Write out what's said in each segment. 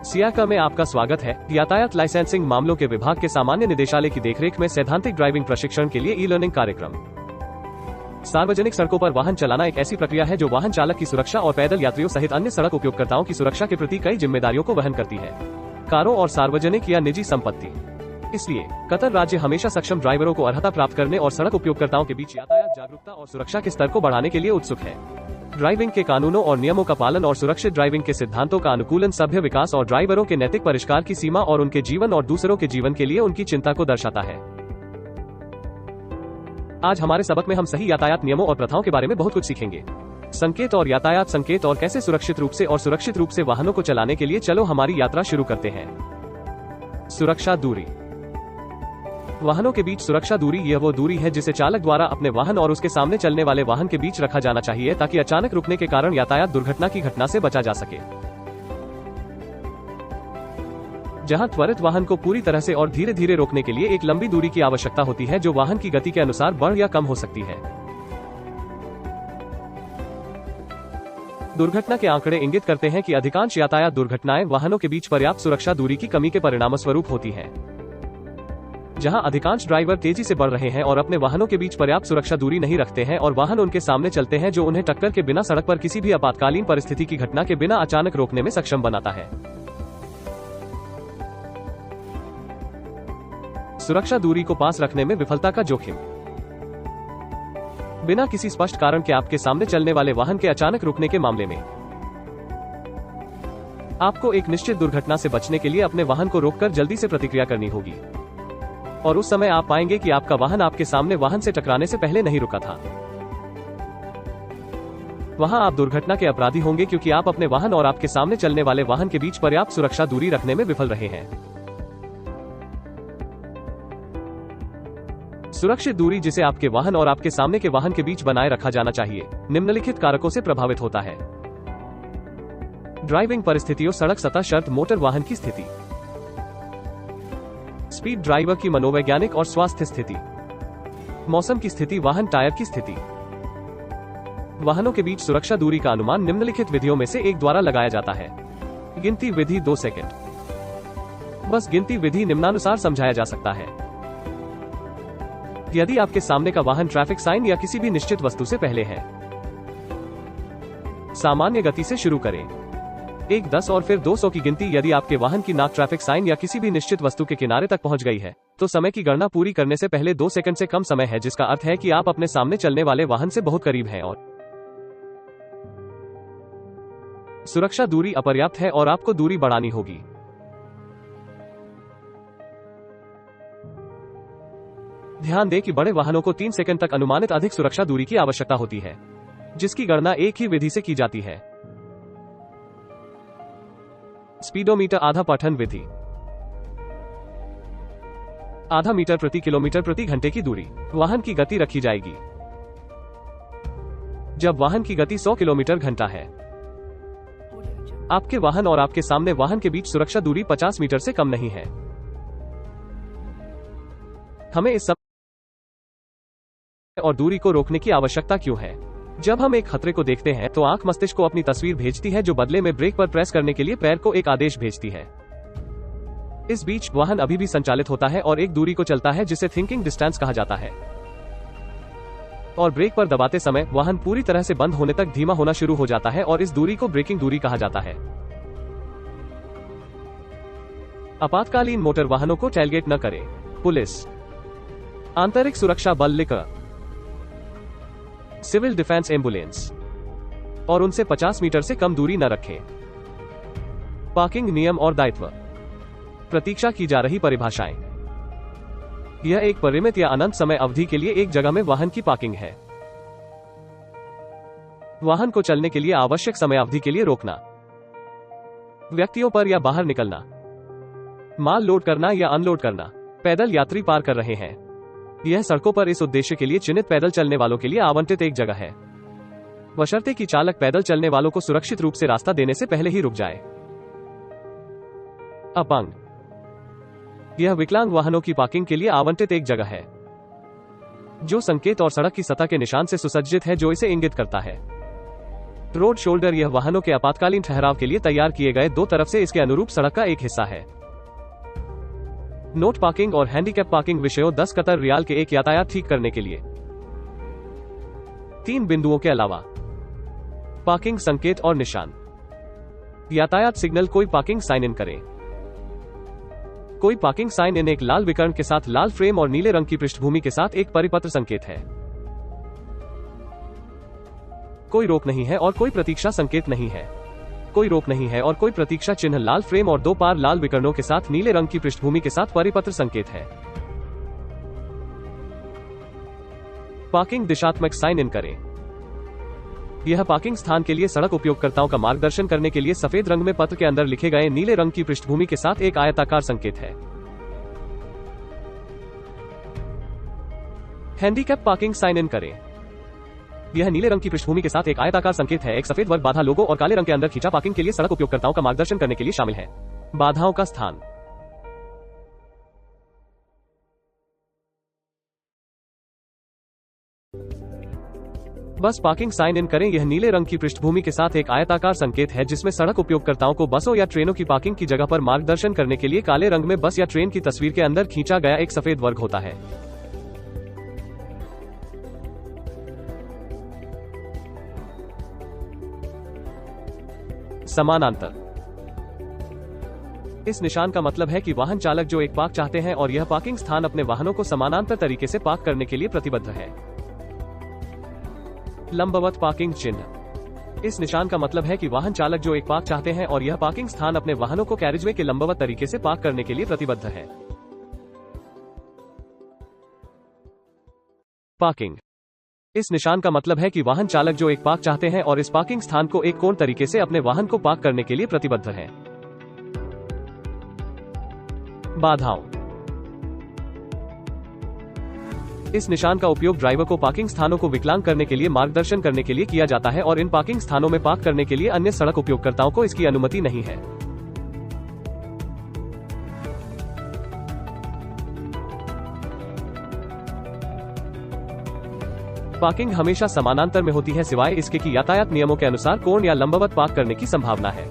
सियाका में आपका स्वागत है। यातायात लाइसेंसिंग मामलों के विभाग के सामान्य निदेशालय की देखरेख में सैद्धांतिक ड्राइविंग प्रशिक्षण के लिए ई लर्निंग कार्यक्रम। सार्वजनिक सड़कों पर वाहन चलाना एक ऐसी प्रक्रिया है जो वाहन चालक की सुरक्षा और पैदल यात्रियों सहित अन्य सड़क उपयोगकर्ताओं की सुरक्षा के प्रति कई जिम्मेदारियों को वहन करती है, कारों और सार्वजनिक या निजी संपत्ति। इसलिए कतर राज्य हमेशा सक्षम ड्राइवरों को अर्हता प्राप्त करने और सड़क उपयोगकर्ताओं के बीच यातायात जागरूकता और सुरक्षा के स्तर को बढ़ाने के लिए उत्सुक है। ड्राइविंग के कानूनों और नियमों का पालन और सुरक्षित ड्राइविंग के सिद्धांतों का अनुकूलन सभ्य विकास और ड्राइवरों के नैतिक परिष्कार की सीमा और उनके जीवन और दूसरों के जीवन के लिए उनकी चिंता को दर्शाता है। आज हमारे सबक में हम सही यातायात नियमों और प्रथाओं के बारे में बहुत कुछ सीखेंगे। संकेत और यातायात संकेत और कैसे सुरक्षित रूप से वाहनों को चलाने के लिए चलो हमारी यात्रा शुरू करते हैं। सुरक्षा दूरी। वाहनों के बीच सुरक्षा दूरी यह वो दूरी है जिसे चालक द्वारा अपने वाहन और उसके सामने चलने वाले वाहन के बीच रखा जाना चाहिए ताकि अचानक रुकने के कारण यातायात दुर्घटना की घटना से बचा जा सके। जहां त्वरित वाहन को पूरी तरह से और धीरे धीरे रोकने के लिए एक लंबी दूरी की आवश्यकता होती है जो वाहन की गति के अनुसार बढ़ या कम हो सकती है। दुर्घटना के आंकड़े इंगित करते हैं कि अधिकांश यातायात दुर्घटनाएं वाहनों के बीच पर्याप्त सुरक्षा दूरी की कमी के परिणामस्वरूप होती हैं। जहां अधिकांश ड्राइवर तेजी से बढ़ रहे हैं और अपने वाहनों के बीच पर्याप्त सुरक्षा दूरी नहीं रखते हैं और वाहन उनके सामने चलते हैं जो उन्हें टक्कर के बिना सड़क पर किसी भी आपातकालीन परिस्थिति की घटना के बिना अचानक रोकने में सक्षम बनाता है। सुरक्षा दूरी को पास रखने में विफलता का जोखिम। बिना किसी स्पष्ट कारण के आपके सामने चलने वाले वाहन के अचानक रुकने के मामले में आपको एक निश्चित दुर्घटना से बचने के लिए अपने वाहन को रोककर जल्दी से प्रतिक्रिया करनी होगी और उस समय आप पाएंगे कि आपका वाहन आपके सामने वाहन से टकराने से पहले नहीं रुका था। वहां आप दुर्घटना के अपराधी होंगे क्योंकि आप अपने वाहन और आपके सामने चलने वाले वाहन के बीच पर्याप्त सुरक्षा दूरी रखने में विफल रहे हैं। सुरक्षित दूरी जिसे आपके वाहन और आपके सामने के वाहन के बीच बनाए रखा जाना चाहिए निम्नलिखित कारकों से प्रभावित होता है। ड्राइविंग परिस्थितियों, सड़क सतह शर्त, मोटर वाहन की स्थिति, स्पीड, ड्राइवर की मनोवैज्ञानिक और स्वास्थ्य स्थिति, मौसम की स्थिति, वाहन टायर की स्थिति। वाहनों के बीच सुरक्षा दूरी का अनुमान निम्नलिखित विधियों में से एक द्वारा लगाया जाता है। गिनती विधि 2 सेकंड। बस गिनती विधि निम्नानुसार समझाया जा सकता है। यदि आपके सामने का वाहन ट्रैफिक साइन या किसी भी निश्चित वस्तु से पहले है, सामान्य गति से शुरू करें। 1, 10 और फिर 200 की गिनती। यदि आपके वाहन की नाक ट्रैफिक साइन या किसी भी निश्चित वस्तु के किनारे तक पहुंच गई है तो समय की गणना पूरी करने से पहले 2 सेकंड से कम समय है, जिसका अर्थ है कि आप अपने सामने चलने वाले वाहन से बहुत करीब हैं और सुरक्षा दूरी अपर्याप्त है और आपको दूरी बढ़ानी होगी। ध्यान दें कि बड़े वाहनों को 3 सेकंड तक अनुमानित अधिक सुरक्षा दूरी की आवश्यकता होती है, जिसकी गणना एक ही विधि से की जाती है। स्पीडोमीटर आधा पठन विधि। आधा मीटर प्रति किलोमीटर प्रति घंटे की दूरी वाहन की गति रखी जाएगी जब वाहन की गति 100 किलोमीटर घंटा है। आपके वाहन और आपके सामने वाहन के बीच सुरक्षा दूरी 50 मीटर से कम नहीं है। हमें इस समय और दूरी को रोकने की आवश्यकता क्यों है? जब हम एक खतरे को देखते हैं तो आंख मस्तिष्क को अपनी तस्वीर भेजती है जो बदले में ब्रेक पर प्रेस करने के लिए पैर को एक आदेश भेजती है। इस बीच वाहन अभी भी संचालित होता है और एक दूरी को चलता है जिसे थिंकिंग डिस्टेंस कहा जाता है और ब्रेक पर दबाते समय वाहन पूरी तरह से बंद होने तक धीमा होना शुरू हो जाता है और इस दूरी को ब्रेकिंग दूरी कहा जाता है। आपातकालीन मोटर वाहनों को टेलगेट न करें। पुलिस, आंतरिक सुरक्षा बल, लिकर, सिविल डिफेंस, एम्बुलेंस और उनसे 50 मीटर से कम दूरी न रखें। पार्किंग नियम और दायित्व। प्रतीक्षा की जा रही परिभाषाएं। यह एक परिमित या अनंत समय अवधि के लिए एक जगह में वाहन की पार्किंग है। वाहन को चलने के लिए आवश्यक समय अवधि के लिए रोकना। व्यक्तियों पर या बाहर निकलना। माल लोड करना या अनलोड करना। पैदल यात्री पार कर रहे हैं। यह सड़कों पर इस उद्देश्य के लिए चिन्हित पैदल चलने वालों के लिए आवंटित एक जगह है, बशर्ते कि चालक पैदल चलने वालों को सुरक्षित रूप से रास्ता देने से पहले ही रुक जाए। अपांग, यह विकलांग वाहनों की पार्किंग के लिए आवंटित एक जगह है जो संकेत और सड़क की सतह के निशान से सुसज्जित है जो इसे इंगित करता है। रोड शोल्डर, यह वाहनों के आपातकालीन ठहराव के लिए तैयार किए गए दो तरफ से इसके अनुरूप सड़क का एक हिस्सा है। नोट पार्किंग और हैंडीकैप पार्किंग विषयों 10 कतर रियाल के एक यातायात ठीक करने के लिए 3 बिंदुओं के अलावा पार्किंग संकेत और निशान। यातायात सिग्नल, कोई पार्किंग साइन इन करें। कोई पार्किंग साइन इन एक लाल विकर्ण के साथ लाल फ्रेम और नीले रंग की पृष्ठभूमि के साथ एक परिपत्र संकेत है। कोई रोक नहीं है और कोई प्रतीक्षा संकेत नहीं है। कोई रोक नहीं है और कोई प्रतीक्षा चिन्ह लाल फ्रेम और 2 पार लाल विकर्णों के साथ नीले रंग की पृष्ठभूमि के साथ परिपत्र संकेत है। पार्किंग दिशात्मक साइन इन करें। यह पार्किंग स्थान के लिए सड़क उपयोगकर्ताओं का मार्गदर्शन करने के लिए सफेद रंग में पत्र के अंदर लिखे गए नीले रंग की पृष्ठभूमि के साथ एक आयताकार संकेत है। हैंडीकैप पार्किंग साइन इन करें। यह नीले रंग की पृष्ठभूमि के साथ एक आयताकार संकेत है। एक सफेद वर्ग बाधा लोगो और काले रंग के अंदर खींचा पार्किंग के लिए सड़क उपयोगकर्ताओं का मार्गदर्शन करने के लिए शामिल है। बाधाओं का स्थान, बस पार्किंग साइन इन करें। यह नीले रंग की पृष्ठभूमि के साथ एक आयताकार संकेत है जिसमें सड़क उपयोगकर्ताओं को बसों या ट्रेनों की पार्किंग की जगह पर मार्गदर्शन करने के लिए काले रंग में बस या ट्रेन की तस्वीर के अंदर खींचा गया एक सफेद वर्ग होता है। समानांतर, इस निशान का मतलब है कि वाहन चालक जो एक पार्क चाहते हैं और यह पार्किंग स्थान अपने वाहनों को समानांतर तरीके से पार्क करने के लिए प्रतिबद्ध है। लंबवत पार्किंग चिन्ह, इस निशान का मतलब है कि वाहन चालक जो एक पार्क चाहते हैं और यह पार्किंग स्थान अपने वाहनों को कैरिजवे के लंबवत तरीके से पार्क करने के लिए प्रतिबद्ध है। पार्किंग, इस निशान का मतलब है कि वाहन चालक जो एक पार्क चाहते हैं और इस पार्किंग स्थान को एक कोण तरीके से अपने वाहन को पार्क करने के लिए प्रतिबद्ध है। बाधाओं, इस निशान का उपयोग ड्राइवर को पार्किंग स्थानों को विकलांग करने के लिए मार्गदर्शन करने के लिए किया जाता है और इन पार्किंग स्थानों में पार्क करने के लिए अन्य सड़क उपयोगकर्ताओं को इसकी अनुमति नहीं है। पार्किंग हमेशा समानांतर में होती है सिवाय इसके कि यातायात नियमों के अनुसार कोण या लंबवत पार्क करने की संभावना है।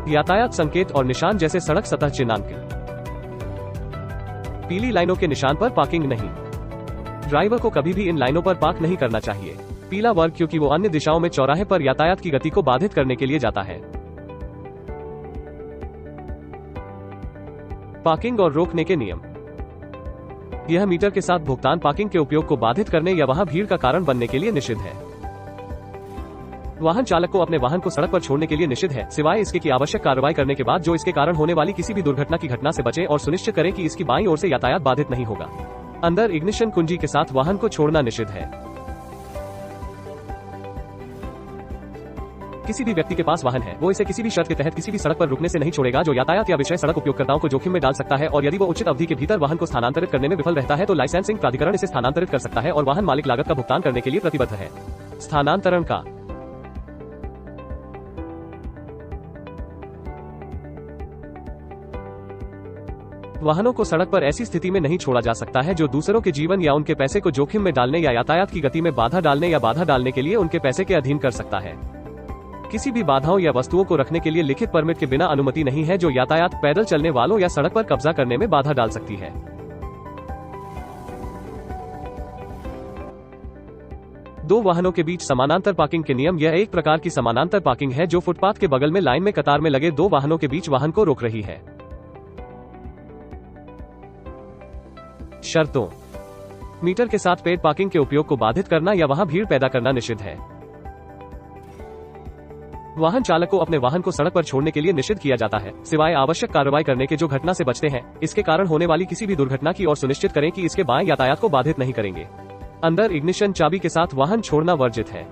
यातायात संकेत और निशान जैसे सड़क सतह चिन्हांकन। पीली लाइनों के निशान पर पार्किंग नहीं। ड्राइवर को कभी भी इन लाइनों पर पार्क नहीं करना चाहिए। पीला वर्ग क्योंकि वो अन्य दिशाओं में चौराहे पर यातायात की गति को बाधित करने के लिए जाता है। पार्किंग और रोकने के नियम, यह मीटर के साथ भुगतान पार्किंग के उपयोग को बाधित करने या वहां भीड़ का कारण बनने के लिए निषिद्ध है। वाहन चालक को अपने वाहन को सड़क पर छोड़ने के लिए निषिद्ध है सिवाय इसके कि आवश्यक कार्रवाई करने के बाद जो इसके कारण होने वाली किसी भी दुर्घटना की घटना से बचे और सुनिश्चित करें कि इसकी बाईं ओर से यातायात बाधित नहीं होगा। अंदर इग्निशन कुंजी के साथ वाहन को छोड़ना निषिद्ध है। किसी भी व्यक्ति के पास वाहन है वो इसे किसी भी शर्त के तहत किसी भी सड़क पर रुकने से नहीं छोड़ेगा जो यातायात या विषय सड़क उपयोगकर्ताओं को जोखिम में डाल सकता है और यदि वो उचित अवधि के भीतर वाहन को स्थानांतरित करने में विफल रहता है तो लाइसेंसिंग प्राधिकरण इसे स्थानांतरित कर सकता है और वाहन मालिक लागत का भुगतान करने के लिए प्रतिबद्ध है। स्थानांतरण का वाहनों को सड़क पर ऐसी स्थिति में नहीं छोड़ा जा सकता है जो दूसरों के जीवन या उनके पैसे को जोखिम में डालने या यातायात की गति में बाधा डालने या बाधा डालने के लिए उनके पैसे के अधीन कर सकता है। किसी भी बाधाओं या वस्तुओं को रखने के लिए लिखित परमिट के बिना अनुमति नहीं है जो यातायात, पैदल चलने वालों या सड़क पर कब्जा करने में बाधा डाल सकती है। दो वाहनों के बीच समानांतर पार्किंग के नियम, यह एक प्रकार की समानांतर पार्किंग है जो फुटपाथ के बगल में लाइन में कतार में लगे दो वाहनों के बीच वाहन को रोक रही है। शर्तों, मीटर के साथ पेड पार्किंग के उपयोग को बाधित करना या वहां भीड़ पैदा करना निषिद्ध है। वाहन चालक को अपने वाहन को सड़क पर छोड़ने के लिए निषिद्ध किया जाता है सिवाय आवश्यक कार्रवाई करने के जो घटना से बचते हैं इसके कारण होने वाली किसी भी दुर्घटना की और सुनिश्चित करें कि इसके बाएं यातायात को बाधित नहीं करेंगे। अंदर इग्निशन चाबी के साथ वाहन छोड़ना वर्जित है।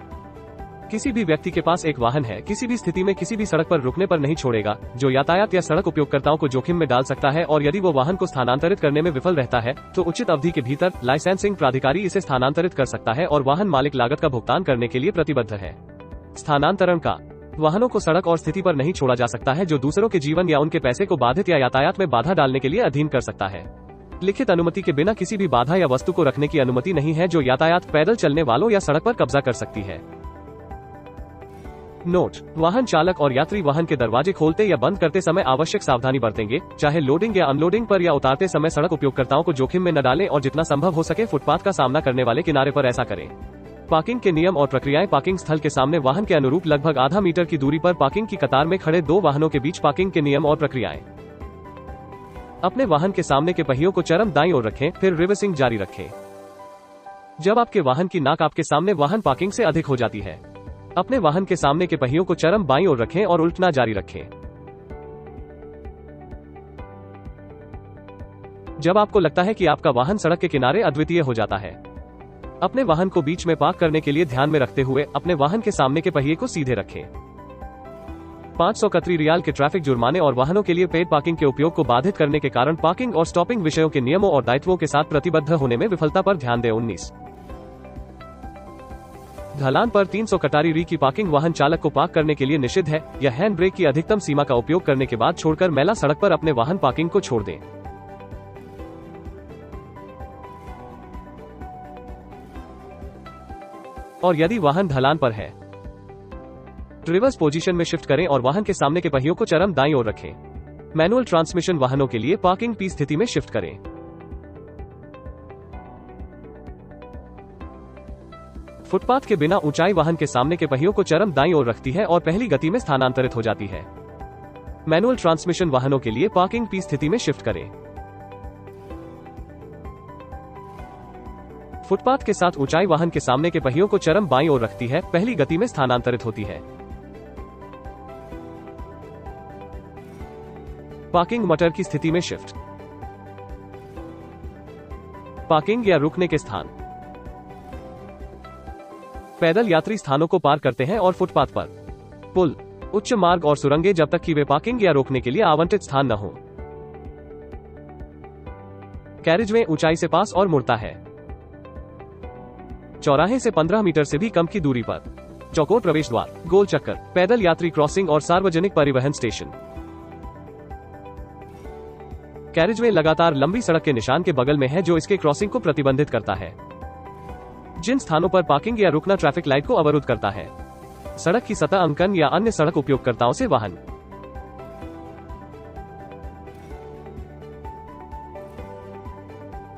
किसी भी व्यक्ति के पास एक वाहन है किसी भी स्थिति में किसी भी सड़क पर रुकने पर नहीं छोड़ेगा जो यातायात या सड़क उपयोगकर्ताओं को जोखिम में डाल सकता है और यदि वो वाहन को स्थानांतरित करने में विफल रहता है तो उचित अवधि के भीतर लाइसेंसिंग प्राधिकारी इसे स्थानांतरित कर सकता है और वाहन मालिक लागत का भुगतान करने के लिए प्रतिबद्ध है। स्थानांतरण का वाहनों को सड़क और स्थिति पर नहीं छोड़ा जा सकता है जो दूसरों के जीवन या उनके पैसे को बाधित या यातायात में बाधा डालने के लिए अधीन कर सकता है। लिखित अनुमति के बिना किसी भी बाधा या वस्तु को रखने की अनुमति नहीं है जो यातायात, पैदल चलने वालों या सड़क पर कब्जा कर सकती है। नोट: वाहन चालक और यात्री वाहन के दरवाजे खोलते या बंद करते समय आवश्यक सावधानी बरतेंगे, चाहे लोडिंग या अनलोडिंग पर या उतारते समय सड़क उपयोगकर्ताओं को जोखिम में न डालें और जितना संभव हो सके फुटपाथ का सामना करने वाले किनारे पर ऐसा करें। पार्किंग के नियम और प्रक्रियाएं। पार्किंग स्थल के सामने वाहन के अनुरूप लगभग आधा मीटर की दूरी पर पार्किंग की कतार में खड़े दो वाहनों के बीच पार्किंग के नियम और प्रक्रियाएं। अपने वाहन के सामने के पहियों को चरम दाईं ओर रखें, फिर रिवर्सिंग जारी रखें। जब आपके वाहन की नाक आपके सामने वाहन पार्किंग से अधिक हो जाती है, अपने वाहन के सामने के पहियों को चरम बाईं ओर रखें और उल्टना जारी रखें। जब आपको लगता है कि आपका वाहन सड़क के किनारे अद्वितीय हो जाता है, अपने वाहन को बीच में पार्क करने के लिए ध्यान में रखते हुए अपने वाहन के सामने के पहिए को सीधे रखें। 500 कतरी रियाल के ट्रैफिक जुर्माने और वाहनों के लिए पेड पार्किंग के उपयोग को बाधित करने के कारण पार्किंग और स्टॉपिंग विषयों के नियमों और दायित्वों के साथ प्रतिबद्ध होने में विफलता पर ध्यान दें। 19 ढलान पर 300 कटारी री की पार्किंग वाहन चालक को पार्क करने के लिए निषिद्ध है। यह हैंड ब्रेक की अधिकतम सीमा का उपयोग करने के बाद छोड़कर मैला सड़क पर अपने वाहन पार्किंग को छोड़ दें। और यदि वाहन ढलान पर है, रिवर्स पोजीशन में शिफ्ट करें और वाहन के सामने के पहियों को चरम दाईं ओर रखें। मैनुअल ट्रांसमिशन वाहनों के लिए पार्किंग पी स्थिति में शिफ्ट करें। फुटपाथ के बिना ऊंचाई वाहन के सामने के पहियों को चरम दाईं ओर रखती है और पहली गति में स्थानांतरित हो जाती है। मैनुअल ट्रांसमिशन वाहनों के लिए पार्किंग पी स्थिति में शिफ्ट करें। फुटपाथ के साथ ऊंचाई वाहन के सामने के पहियों को चरम बाईं ओर रखती है, पहली गति में स्थानांतरित होती है। पार्किंग मटर की स्थिति में शिफ्ट। पार्किंग या रुकने के स्थान। पैदल यात्री स्थानों को पार करते हैं और फुटपाथ पर, पुल, उच्च मार्ग और सुरंगें जब तक कि वे पार्किंग या रोकने के लिए आवंटित स्थान न हो। कैरिजवे ऊंचाई से पास और मुड़ता है। चौराहे से 15 मीटर से भी कम की दूरी पर। चौकोर प्रवेश द्वार, गोल चक्कर, पैदल यात्री क्रॉसिंग और सार्वजनिक परिवहन स्टेशन। कैरिजवे लगातार लंबी सड़क के निशान के बगल में है जो इसके क्रॉसिंग को प्रतिबंधित करता है। जिन स्थानों पर पार्किंग या रुकना ट्रैफिक लाइट को अवरुद्ध करता है। सड़क की सतह अंकन या अन्य सड़क उपयोगकर्ताओं से वाहन।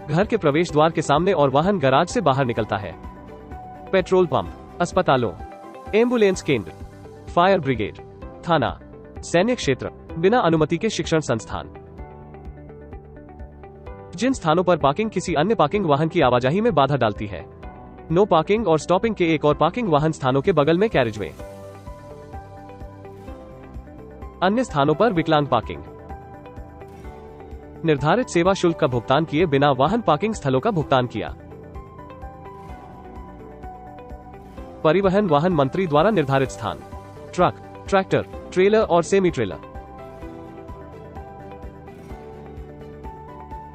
घर के प्रवेश द्वार के सामने और वाहन गैराज से बाहर निकलता है। पेट्रोल पंप, अस्पतालों, एम्बुलेंस केंद्र, फायर ब्रिगेड, थाना, सैन्य क्षेत्र, बिना अनुमति के शिक्षण संस्थान। जिन स्थानों पर पार्किंग किसी अन्य पार्किंग वाहन की आवाजाही में बाधा डालती है। नो पार्किंग और स्टॉपिंग के एक और पार्किंग वाहन स्थानों के बगल में कैरिजवे। अन्य स्थानों पर विकलांग पार्किंग। निर्धारित सेवा शुल्क का भुगतान किए बिना वाहन पार्किंग स्थलों का भुगतान किया। परिवहन वाहन मंत्री द्वारा निर्धारित स्थान। ट्रक, ट्रैक्टर, ट्रेलर और सेमी ट्रेलर।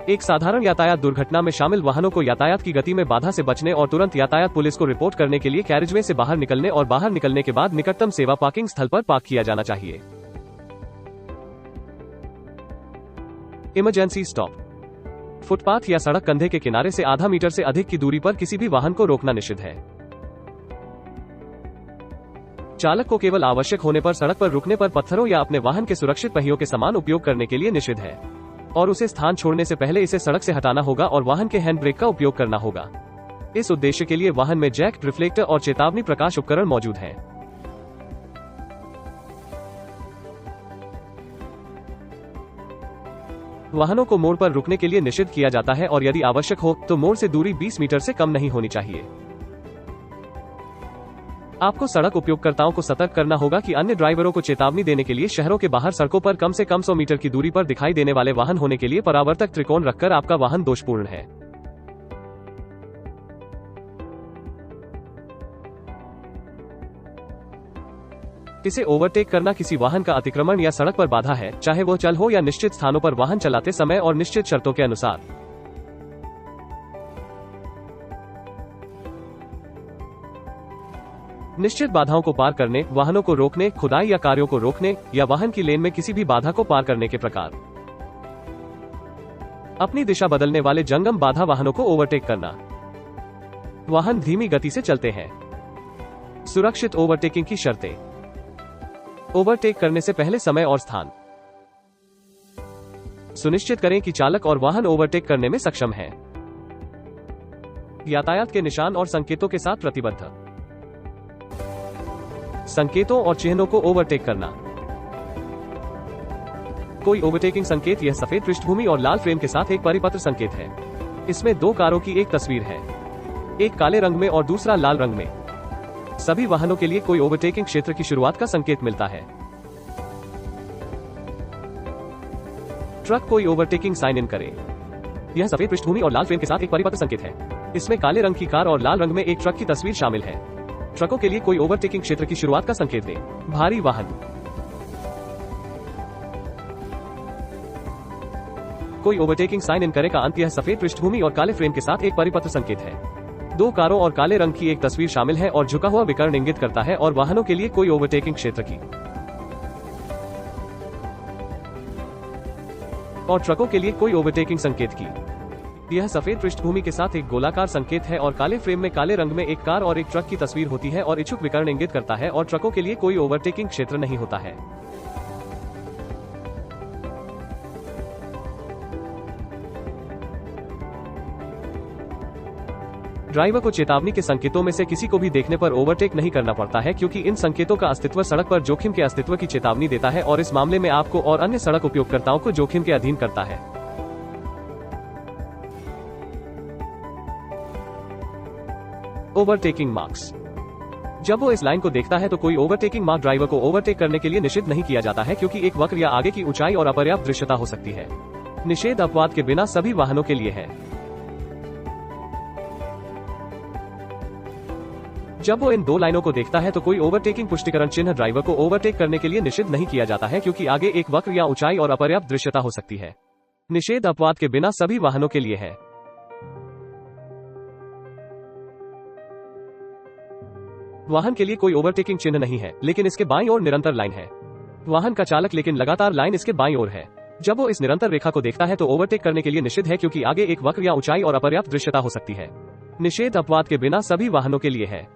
एक साधारण यातायात दुर्घटना में शामिल वाहनों को यातायात की गति में बाधा से बचने और तुरंत यातायात पुलिस को रिपोर्ट करने के लिए कैरिजवे से बाहर निकलने और बाहर निकलने के बाद निकटतम सेवा पार्किंग स्थल पर पार्क किया जाना चाहिए। Emergency stop. फुटपाथ या सड़क कंधे के किनारे से आधा मीटर से अधिक की दूरी पर किसी भी वाहन को रोकना निषिद्ध है। चालक को केवल आवश्यक होने पर सड़क पर रुकने पर पत्थरों या अपने वाहन के सुरक्षित पहियों के समान उपयोग करने के लिए निषिद्ध है और उसे स्थान छोड़ने से पहले इसे सड़क से हटाना होगा और वाहन के हैंड ब्रेक का उपयोग करना होगा। इस उद्देश्य के लिए वाहन में जैक, रिफ्लेक्टर और चेतावनी प्रकाश उपकरण मौजूद हैं। वाहनों को मोड़ पर रुकने के लिए निषिद्ध किया जाता है और यदि आवश्यक हो तो मोड़ से दूरी 20 मीटर से कम नहीं होनी चाहिए। आपको सड़क उपयोगकर्ताओं को सतर्क करना होगा कि अन्य ड्राइवरों को चेतावनी देने के लिए शहरों के बाहर सड़कों पर कम से कम 100 मीटर की दूरी पर दिखाई देने वाले वाहन होने के लिए परावर्तक त्रिकोण रखकर आपका वाहन दोषपूर्ण है। इसे ओवरटेक करना किसी वाहन का अतिक्रमण या सड़क पर बाधा है, चाहे वो चल हो या निश्चित स्थानों पर वाहन चलाते समय और निश्चित शर्तों के अनुसार। निश्चित बाधाओं को पार करने, वाहनों को रोकने, खुदाई या कार्यों को रोकने या वाहन की लेन में किसी भी बाधा को पार करने के प्रकार। अपनी दिशा बदलने वाले जंगम बाधा वाहनों को ओवरटेक करना। वाहन धीमी गति से चलते हैं। सुरक्षित ओवरटेकिंग की शर्तें। ओवरटेक करने से पहले समय और स्थान। सुनिश्चित करें कि चालक और वाहन ओवरटेक करने में सक्षम है। यातायात के निशान और संकेतों के साथ प्रतिबद्ध। संकेतों और चिन्हों को ओवरटेक करना। कोई ओवरटेकिंग संकेत यह सफेद पृष्ठभूमि और लाल फ्रेम के साथ एक परिपत्र संकेत है। इसमें 2 कारों की एक तस्वीर है, एक काले रंग में और दूसरा लाल रंग में। सभी वाहनों के लिए कोई ओवरटेकिंग क्षेत्र की शुरुआत का संकेत मिलता है। ट्रक कोई ओवरटेकिंग साइन इन करे। यह सफेद पृष्ठभूमि और लाल फ्रेम के साथ एक परिपत्र संकेत है। इसमें काले रंग की कार और लाल रंग में एक ट्रक की तस्वीर शामिल है। ट्रकों के लिए कोई ओवरटेकिंग क्षेत्र की शुरुआत का संकेत दे। भारी वाहन। कोई ओवरटेकिंग साइन इन करे का अंत यह सफेद पृष्ठभूमि और काले फ्रेम के साथ एक परिपत्र संकेत है। 2 कारों और काले रंग की एक तस्वीर शामिल है और झुका हुआ विकर्ण इंगित करता है और वाहनों के लिए कोई ओवरटेकिंग क्षेत्र की। और ट्रकों के लिए कोई ओवरटेकिंग संकेत की। यह सफेद पृष्ठभूमि के साथ एक गोलाकार संकेत है और काले फ्रेम में काले रंग में एक कार और एक ट्रक की तस्वीर होती है और इच्छुक विकर्ण इंगित करता है और ट्रकों के लिए कोई ओवरटेकिंग क्षेत्र नहीं होता है। ड्राइवर को चेतावनी के संकेतों में से किसी को भी देखने पर ओवरटेक नहीं करना पड़ता है, क्योंकि इन संकेतों का अस्तित्व सड़क पर जोखिम के अस्तित्व की चेतावनी देता है और इस मामले में आपको और अन्य सड़क उपयोगकर्ताओं को जोखिम के अधीन करता है। Overtaking marks. जब वो इस लाइन को देखता है तो कोई ओवरटेकिंग मार्क ड्राइवर को ओवरटेक करने के लिए निषिद्ध नहीं किया जाता है, क्योंकि एक वक्र या आगे की ऊंचाई और अपर्याप्त दृश्यता हो सकती है। निषेध अपवाद के बिना सभी वाहनों के लिए है। जब वो इन 2 लाइनों को देखता है तो कोई ओवरटेकिंग पुष्टिकरण चिन्ह ड्राइवर को ओवरटेक करने के लिए निषिद्ध नहीं किया जाता है, क्योंकि आगे एक वक्र या ऊंचाई और अपर्याप्त दृश्यता हो सकती है। निषेध अपवाद के बिना सभी वाहनों के लिए है। वाहन के लिए कोई ओवरटेकिंग चिन्ह नहीं है, लेकिन इसके बाईं ओर निरंतर लाइन है। वाहन का चालक लेकिन लगातार लाइन इसके बाईं ओर है। जब वो इस निरंतर रेखा को देखता है तो ओवरटेक करने के लिए निषिद्ध है, क्योंकि आगे एक वक्र या ऊंचाई और अपर्याप्त दृश्यता हो सकती है। निषेध अपवाद के बिना सभी वाहनों के लिए है।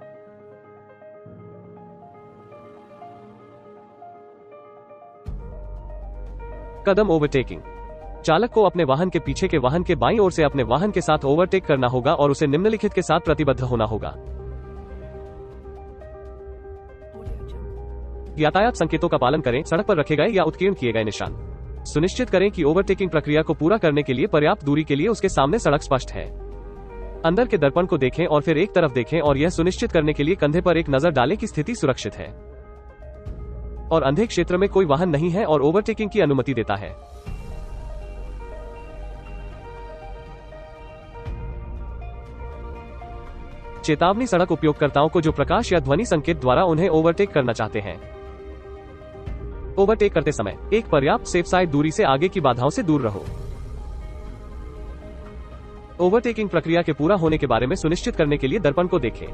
कदम ओवरटेकिंग। चालक को अपने वाहन के पीछे के वाहन के बाईं ओर से अपने वाहन के साथ ओवरटेक करना होगा और उसे निम्नलिखित के साथ प्रतिबद्ध होना होगा। यातायात संकेतों का पालन करें। सड़क पर रखे गए या उत्कीर्ण किए गए निशान। सुनिश्चित करें कि ओवरटेकिंग प्रक्रिया को पूरा करने के लिए पर्याप्त दूरी के लिए उसके सामने सड़क स्पष्ट है। अंदर के दर्पण को देखें और फिर एक तरफ देखें और यह सुनिश्चित करने के लिए कंधे पर एक नजर डालें कि स्थिति सुरक्षित है और अंधे क्षेत्र में कोई वाहन नहीं है और ओवरटेकिंग की अनुमति देता है। चेतावनी सड़क उपयोगकर्ताओं को जो प्रकाश या ध्वनि संकेत द्वारा उन्हें ओवरटेक करना चाहते हैं। ओवरटेक करते समय एक पर्याप्त सेफ साइड दूरी से आगे की बाधाओं से दूर रहो। ओवरटेकिंग प्रक्रिया के पूरा होने के बारे में सुनिश्चित करने के लिए दर्पण को देखें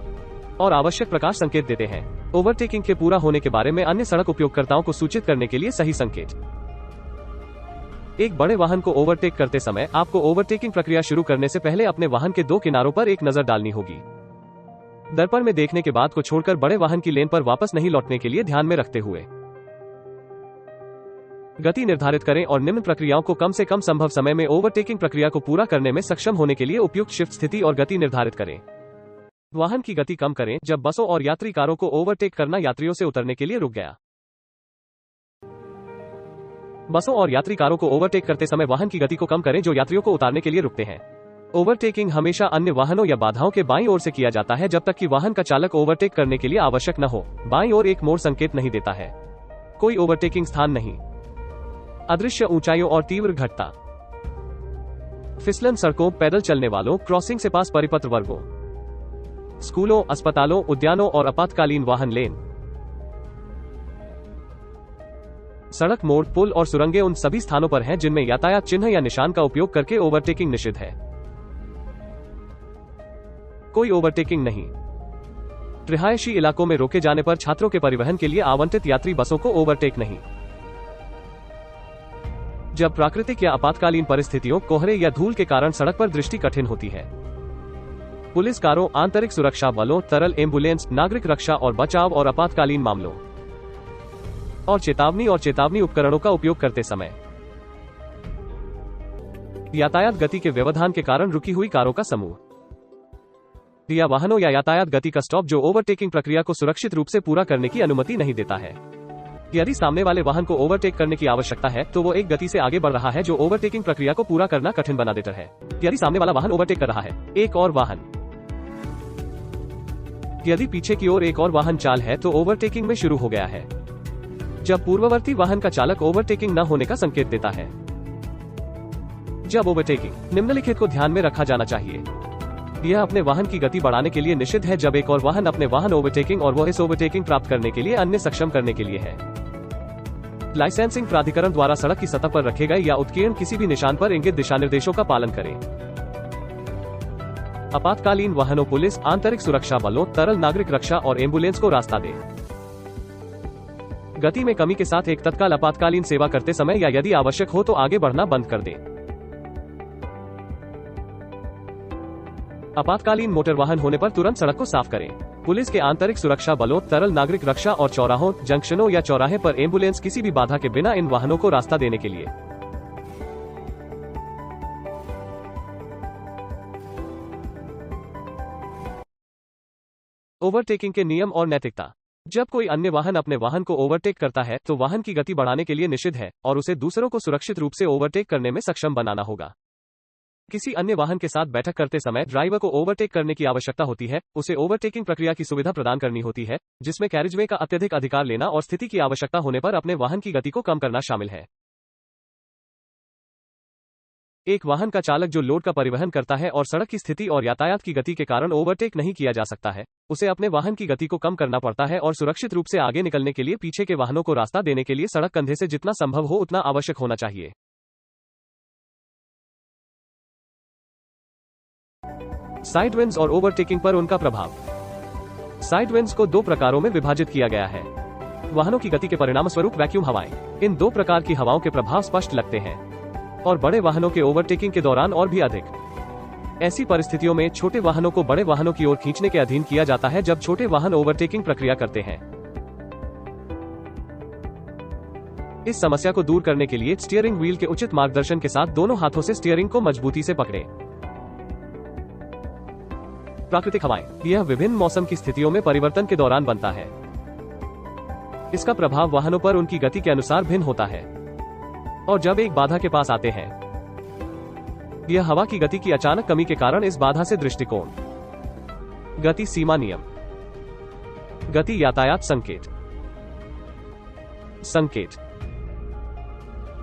और आवश्यक प्रकाश संकेत देते हैं। ओवरटेकिंग के पूरा होने के बारे में अन्य सड़क उपयोगकर्ताओं को सूचित करने के लिए सही संकेत। एक बड़े वाहन को ओवरटेक करते समय आपको ओवरटेकिंग प्रक्रिया शुरू करने से पहले अपने वाहन के 2 किनारों पर एक नजर डालनी होगी। दर्पण में देखने के बाद को छोड़कर बड़े वाहन की लेन पर वापस नहीं लौटने के लिए ध्यान में रखते हुए गति निर्धारित करें और निम्न प्रक्रियाओं को कम से कम संभव समय में ओवरटेकिंग प्रक्रिया को पूरा करने में सक्षम होने के लिए उपयुक्त शिफ्ट स्थिति और गति निर्धारित करें। वाहन की गति कम करें जब बसों और यात्री कारों को ओवरटेक करना यात्रियों से उतरने के लिए रुक गया। बसों और यात्री कारों को ओवरटेक करते समय वाहन की गति को कम करें जो यात्रियों को उतारने के लिए रुकते हैं। ओवरटेकिंग हमेशा अन्य वाहनों या बाधाओं के बाईं ओर से किया जाता है जब तक कि वाहन का चालक ओवरटेक करने के लिए आवश्यक न हो। बाईं ओर एक मोड़ संकेत नहीं देता है। कोई ओवरटेकिंग स्थान नहीं। अदृश्य ऊंचाइयों और तीव्र घटता। फिसलन सड़कों, पैदल चलने वालों, क्रॉसिंग से पास परिपत्र वर्गों, स्कूलों, अस्पतालों, उद्यानों और आपातकालीन वाहन लेन। सड़क, मोड़, पुल और सुरंगें उन सभी स्थानों पर हैं जिनमें यातायात चिन्ह या निशान का उपयोग करके ओवरटेकिंग निषिद्ध है। कोई ओवरटेकिंग नहीं। रिहायशी इलाकों में रोके जाने पर छात्रों के परिवहन के लिए आवंटित यात्री बसों को ओवरटेक नहीं। जब प्राकृतिक या आपातकालीन परिस्थितियों, कोहरे या धूल के कारण सड़क पर दृष्टि कठिन होती है। पुलिस कारों, आंतरिक सुरक्षा बलों, तरल एम्बुलेंस, नागरिक रक्षा और बचाव और आपातकालीन मामलों और चेतावनी उपकरणों का उपयोग करते समय। यातायात गति के व्यवधान के कारण रुकी हुई कारों का समूह या वाहनों या यातायात गति का स्टॉप जो ओवरटेकिंग प्रक्रिया को सुरक्षित रूप से पूरा करने की अनुमति नहीं देता है। यदि सामने वाले वाहन को ओवरटेक करने की आवश्यकता है तो वो एक गति से आगे बढ़ रहा है जो ओवरटेकिंग प्रक्रिया को पूरा करना कठिन बना देता है। यदि सामने वाला वाहन ओवरटेक कर रहा है एक और वाहन, यदि पीछे की ओर एक और वाहन चाल है तो ओवरटेकिंग में शुरू हो गया है। जब पूर्ववर्ती वाहन का चालक ओवरटेकिंग न होने का संकेत देता है। जब ओवरटेकिंग, निम्नलिखित को ध्यान में रखा जाना चाहिए। यह अपने वाहन की गति बढ़ाने के लिए निषिद्ध है जब एक और वाहन अपने वाहन ओवरटेकिंग और वह इस ओवरटेकिंग प्राप्त करने के लिए अन्य सक्षम करने के लिए है। लाइसेंसिंग प्राधिकरण द्वारा सड़क की सतह पर रखे गए या उत्कीर्ण किसी भी निशान पर इंगित दिशानिर्देशों का पालन करें। आपातकालीन वाहनों, पुलिस, आंतरिक सुरक्षा बलों, तरल नागरिक रक्षा और एम्बुलेंस को रास्ता दें। गति में कमी के साथ एक तत्काल आपातकालीन सेवा करते समय या यदि आवश्यक हो तो आगे बढ़ना बंद कर दें। आपातकालीन मोटर वाहन होने पर तुरंत सड़क को साफ करें। पुलिस के आंतरिक सुरक्षा बलों, तरल नागरिक रक्षा और चौराहों, जंक्शनों या चौराहे पर एम्बुलेंस किसी भी बाधा के बिना इन वाहनों को रास्ता देने के लिए। ओवरटेकिंग के नियम और नैतिकता। जब कोई अन्य वाहन अपने वाहन को ओवरटेक करता है तो वाहन की गति बढ़ाने के लिए निषिद्ध है और उसे दूसरों को सुरक्षित रूप से ओवरटेक करने में सक्षम बनाना होगा। किसी अन्य वाहन के साथ बैठक करते समय ड्राइवर को ओवरटेक करने की आवश्यकता होती है, उसे ओवरटेकिंग प्रक्रिया की सुविधा प्रदान करनी होती है, जिसमें कैरिजवे का अत्यधिक अधिकार लेना और स्थिति की आवश्यकता होने पर अपने वाहन की गति को कम करना शामिल है। एक वाहन का चालक जो लोड का परिवहन करता है और सड़क की स्थिति और यातायात की गति के कारण ओवरटेक नहीं किया जा सकता है, उसे अपने वाहन की गति को कम करना पड़ता है और सुरक्षित रूप से आगे निकलने के लिए पीछे के वाहनों को रास्ता देने के लिए सड़क कंधे से जितना संभव हो उतना आवश्यक होना चाहिए। साइडविंड्स और ओवरटेकिंग पर उनका प्रभाव। साइडविंड्स को दो प्रकारों में विभाजित किया गया है। वाहनों की गति के परिणामस्वरूप वैक्यूम हवाएं। इन दो प्रकार की हवाओं के प्रभाव स्पष्ट लगते हैं और बड़े वाहनों के ओवरटेकिंग के दौरान और भी अधिक। ऐसी परिस्थितियों में छोटे वाहनों को बड़े वाहनों की ओर खींचने के अधीन किया जाता है जब छोटे वाहन ओवरटेकिंग प्रक्रिया करते हैं। इस समस्या को दूर करने के लिए स्टीयरिंग व्हील के उचित मार्गदर्शन के साथ दोनों हाथों से स्टीयरिंग को मजबूती से पकड़ें। प्राकृतिक हवाएं। यह विभिन्न मौसम की स्थितियों में परिवर्तन के दौरान बनता है। इसका प्रभाव वाहनों पर उनकी गति के अनुसार भिन्न होता है और जब एक बाधा के पास आते हैं, यह हवा की गति की अचानक कमी के कारण इस बाधा से दृष्टिकोण। गति सीमा नियम। गति यातायात संकेत। संकेत।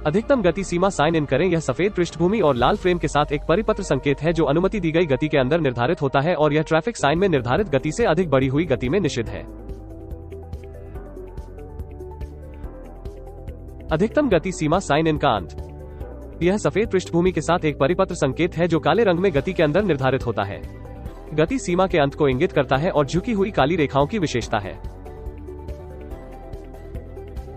अधिकतम गति सीमा साइन इन करें। यह सफेद पृष्ठभूमि और लाल फ्रेम के साथ एक परिपत्र संकेत है जो अनुमति दी गई गति के अंदर निर्धारित होता है और यह ट्रैफिक साइन में निर्धारित गति से अधिक बढ़ी हुई गति में निषिद्ध है। अधिकतम गति सीमा साइन इन का अंत। यह सफेद पृष्ठभूमि के साथ एक परिपत्र संकेत है जो काले रंग में गति के अंदर निर्धारित होता है। गति सीमा के अंत को इंगित करता है और झुकी हुई काली रेखाओं की विशेषता है।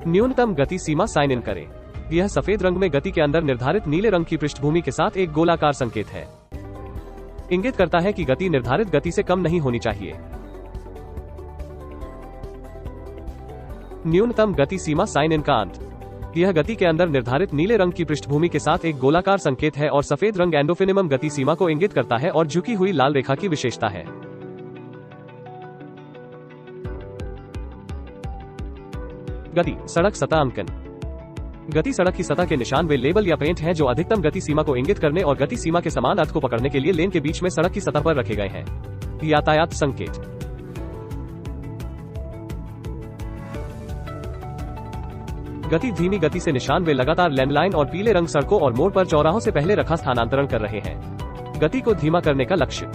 न्यूनतम गति सीमा साइन इन करें। यह सफेद रंग में गति के अंदर निर्धारित नीले रंग की पृष्ठभूमि के साथ एक गोलाकार संकेत है। इंगित करता है कि गति निर्धारित गति से कम नहीं होनी चाहिए। न्यूनतम गति सीमा साइन इन का अंत। यह गति के अंदर निर्धारित नीले रंग की पृष्ठभूमि के साथ एक गोलाकार संकेत है और सफेद रंग एंडोफिनिमम गति सीमा को इंगित करता है और झुकी हुई लाल रेखा की विशेषता है। गति सड़क सतह अंकन। गति सड़क की सतह के निशान वे लेबल या पेंट हैं जो अधिकतम गति सीमा को इंगित करने और गति सीमा के समान अर्थ को पकड़ने के लिए लेन के बीच में सड़क की सतह पर रखे गए हैं। यातायात संकेत। गति धीमी गति से निशान वे लगातार लैंडलाइन और पीले रंग सड़कों और मोड़ पर चौराहों से पहले रखा स्थानांतरण कर रहे हैं। गति को धीमा करने का लक्ष्य।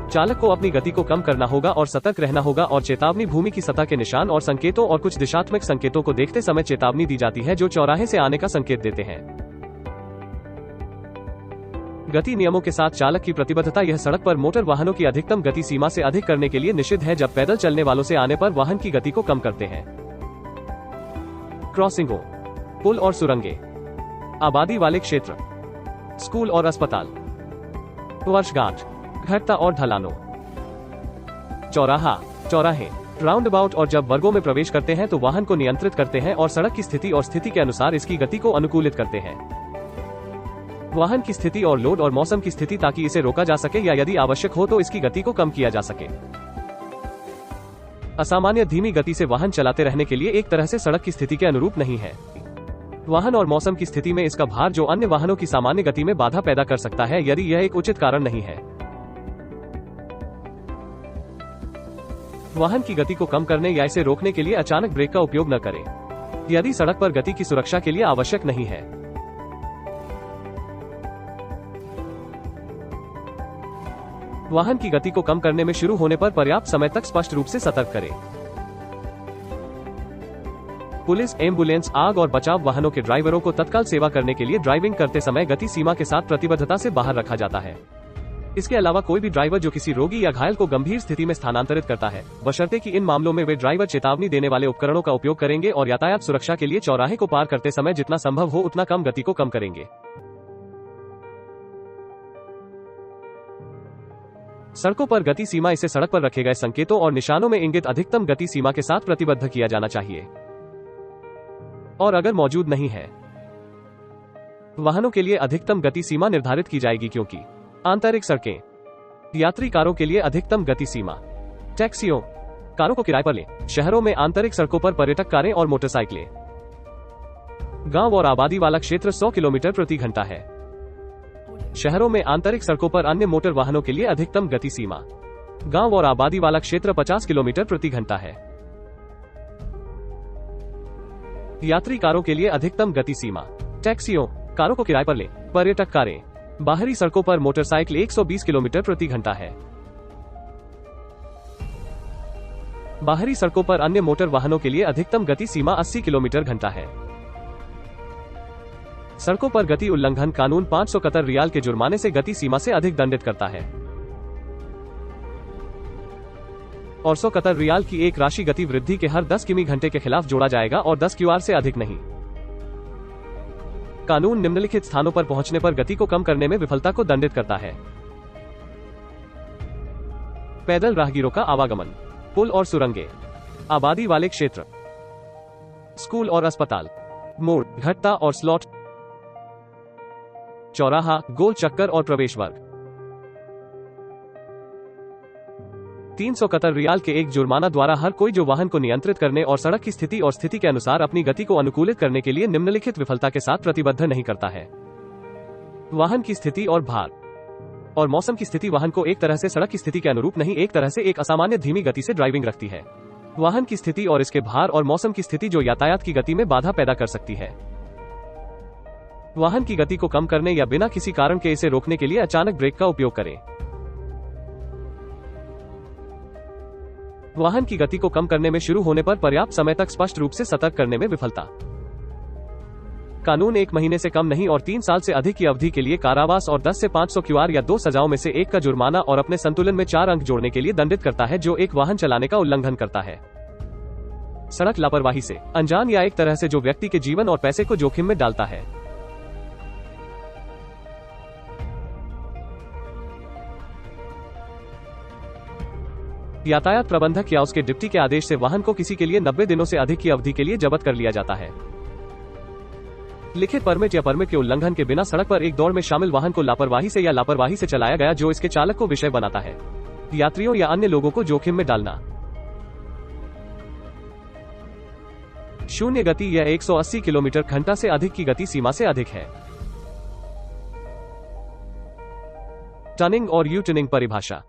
चालक को अपनी गति को कम करना होगा और सतर्क रहना होगा और चेतावनी भूमि की सतह के निशान और संकेतों और कुछ दिशात्मक संकेतों को देखते समय चेतावनी दी जाती है जो चौराहे से आने का संकेत देते हैं। गति नियमों के साथ चालक की प्रतिबद्धता। यह सड़क पर मोटर वाहनों की अधिकतम गति सीमा से अधिक करने के लिए निषिद्ध है, जब पैदल चलने वालों से आने पर वाहन की गति को कम करते हैं। क्रॉसिंगों, पुल और सुरंगें, आबादी वाले क्षेत्र, स्कूल और अस्पताल, वर्षगांठ, घटता और ढलानों, चौराहा, चौराहे, राउंड अबाउट और जब वर्गों में प्रवेश करते हैं तो वाहन को नियंत्रित करते हैं और सड़क की स्थिति और स्थिति के अनुसार इसकी गति को अनुकूलित करते हैं। वाहन की स्थिति और लोड और मौसम की स्थिति, ताकि इसे रोका जा सके या यदि आवश्यक हो तो इसकी गति को कम किया जा सके। असामान्य धीमी गति से वाहन चलाते रहने के लिए एक तरह से सड़क की स्थिति के अनुरूप नहीं है। वाहन और मौसम की स्थिति में इसका भार जो अन्य वाहनों की सामान्य गति में बाधा पैदा कर सकता है, यदि यह एक उचित कारण नहीं है। वाहन की गति को कम करने या इसे रोकने के लिए अचानक ब्रेक का उपयोग न करें, यदि सड़क पर गति की सुरक्षा के लिए आवश्यक नहीं है। वाहन की गति को कम करने में शुरू होने पर पर्याप्त समय तक स्पष्ट रूप से सतर्क करें। पुलिस, एम्बुलेंस, आग और बचाव वाहनों के ड्राइवरों को तत्काल सेवा करने के लिए ड्राइविंग करते समय गति सीमा के साथ प्रतिबद्धता से बाहर रखा जाता है। इसके अलावा कोई भी ड्राइवर जो किसी रोगी या घायल को गंभीर स्थिति में स्थानांतरित करता है, बशर्ते कि इन मामलों में वे ड्राइवर चेतावनी देने वाले उपकरणों का उपयोग करेंगे और यातायात सुरक्षा के लिए चौराहे को पार करते समय जितना संभव हो उतना कम गति को कम करेंगे। सड़कों पर गति सीमा इसे सड़क पर रखे गए संकेतों और निशानों में इंगित अधिकतम गति सीमा के साथ प्रतिबद्ध किया जाना चाहिए, और अगर मौजूद नहीं है, वाहनों के लिए अधिकतम गति सीमा निर्धारित की जाएगी, क्योंकि आंतरिक सड़कें, यात्री कारों के लिए अधिकतम गति सीमा, टैक्सियों, कारों को किराए पर लें, शहरों में आंतरिक सड़कों पर पर्यटक कारें और मोटरसाइकिलें, गांव और आबादी वाला क्षेत्र 100 किलोमीटर प्रति घंटा है। शहरों में आंतरिक सड़कों पर अन्य मोटर वाहनों के लिए अधिकतम गति सीमा, गांव और आबादी वाला क्षेत्र 50 किलोमीटर प्रति घंटा है। यात्री कारों के लिए अधिकतम गति सीमा, टैक्सियों, कारों को किराए पर लें, पर्यटक कारें, बाहरी सड़कों पर मोटरसाइकिल 120 किलोमीटर प्रति घंटा है। बाहरी सड़कों पर अन्य मोटर वाहनों के लिए अधिकतम गति सीमा 80 किलोमीटर घंटा है। सड़कों पर गति उल्लंघन कानून 500 कतर रियाल के जुर्माने से गति सीमा से अधिक दंडित करता है, और 100 कतर रियाल की एक राशि गति वृद्धि के हर 10 किमी घंटे के खिलाफ जोड़ा जाएगा और 10 क्यूआर से अधिक नहीं। कानून निम्नलिखित स्थानों पर पहुंचने पर गति को कम करने में विफलता को दंडित करता है। पैदल राहगीरों का आवागमन, पुल और सुरंगें, आबादी वाले क्षेत्र, स्कूल और अस्पताल, मोड़, घटता और स्लॉट, चौराहा, गोल चक्कर और प्रवेश वर्ग। 300 कतर रियाल के एक जुर्माना द्वारा हर कोई जो वाहन को नियंत्रित करने और सड़क की स्थिति और स्थिति के अनुसार अपनी गति को अनुकूलित करने के लिए निम्नलिखित विफलता के साथ प्रतिबद्ध नहीं करता है। वाहन की स्थिति और भार और मौसम की स्थिति वाहन को एक तरह से सड़क की स्थिति के अनुरूप नहीं, एक तरह से एक असामान्य धीमी गति से ड्राइविंग रखती है। वाहन की स्थिति और इसके भार और मौसम की स्थिति जो यातायात की गति में बाधा पैदा कर सकती है। वाहन की गति को कम करने या बिना किसी कारण के इसे रोकने के लिए अचानक ब्रेक का उपयोग करें। वाहन की गति को कम करने में शुरू होने पर पर्याप्त समय तक स्पष्ट रूप से सतर्क करने में विफलता। कानून 1 महीने से कम नहीं और 3 साल से अधिक की अवधि के लिए कारावास और 10 से 500 क्यूआर या 2 सजाओं में से एक का जुर्माना और अपने संतुलन में 4 अंक जोड़ने के लिए दंडित करता है जो एक वाहन चलाने का उल्लंघन करता है। सड़क लापरवाही से अनजान या एक तरह से जो व्यक्ति के जीवन और पैसे को जोखिम में डालता है। यातायात प्रबंधक या उसके डिप्टी के आदेश से वाहन को किसी के लिए 90 दिनों से अधिक की अवधि के लिए जब्त कर लिया जाता है। लिखित परमिट या परमिट के उल्लंघन के बिना सड़क पर एक दौड़ में शामिल वाहन को लापरवाही से या लापरवाही से चलाया गया जो इसके चालक को विषय बनाता है। यात्रियों या अन्य लोगों को जोखिम में डालना। शून्य गति यह 180 किलोमीटर घंटा से अधिक की गति सीमा से अधिक है। टर्निंग और यू टर्निंग परिभाषा।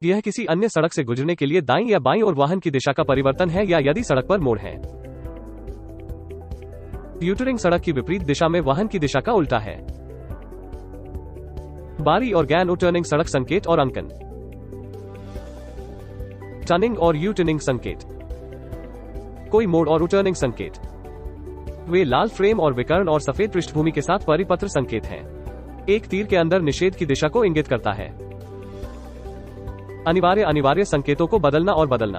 यह किसी अन्य सड़क से गुजरने के लिए दाईं या बाईं ओर वाहन की दिशा का परिवर्तन है या यदि सड़क पर मोड़ है। यूटरिंग सड़क की विपरीत दिशा में वाहन की दिशा का उल्टा है। बारी और गैन टर्निंग सड़क संकेत और अंकन। टर्निंग और यू टर्निंग संकेत। कोई मोड़ और टर्निंग संकेत वे लाल फ्रेम और विकर्ण और सफेद पृष्ठभूमि के साथ परिपत्र संकेत हैं। एक तीर के अंदर निषेध की दिशा को इंगित करता है। अनिवार्य संकेतों को बदलना और बदलना।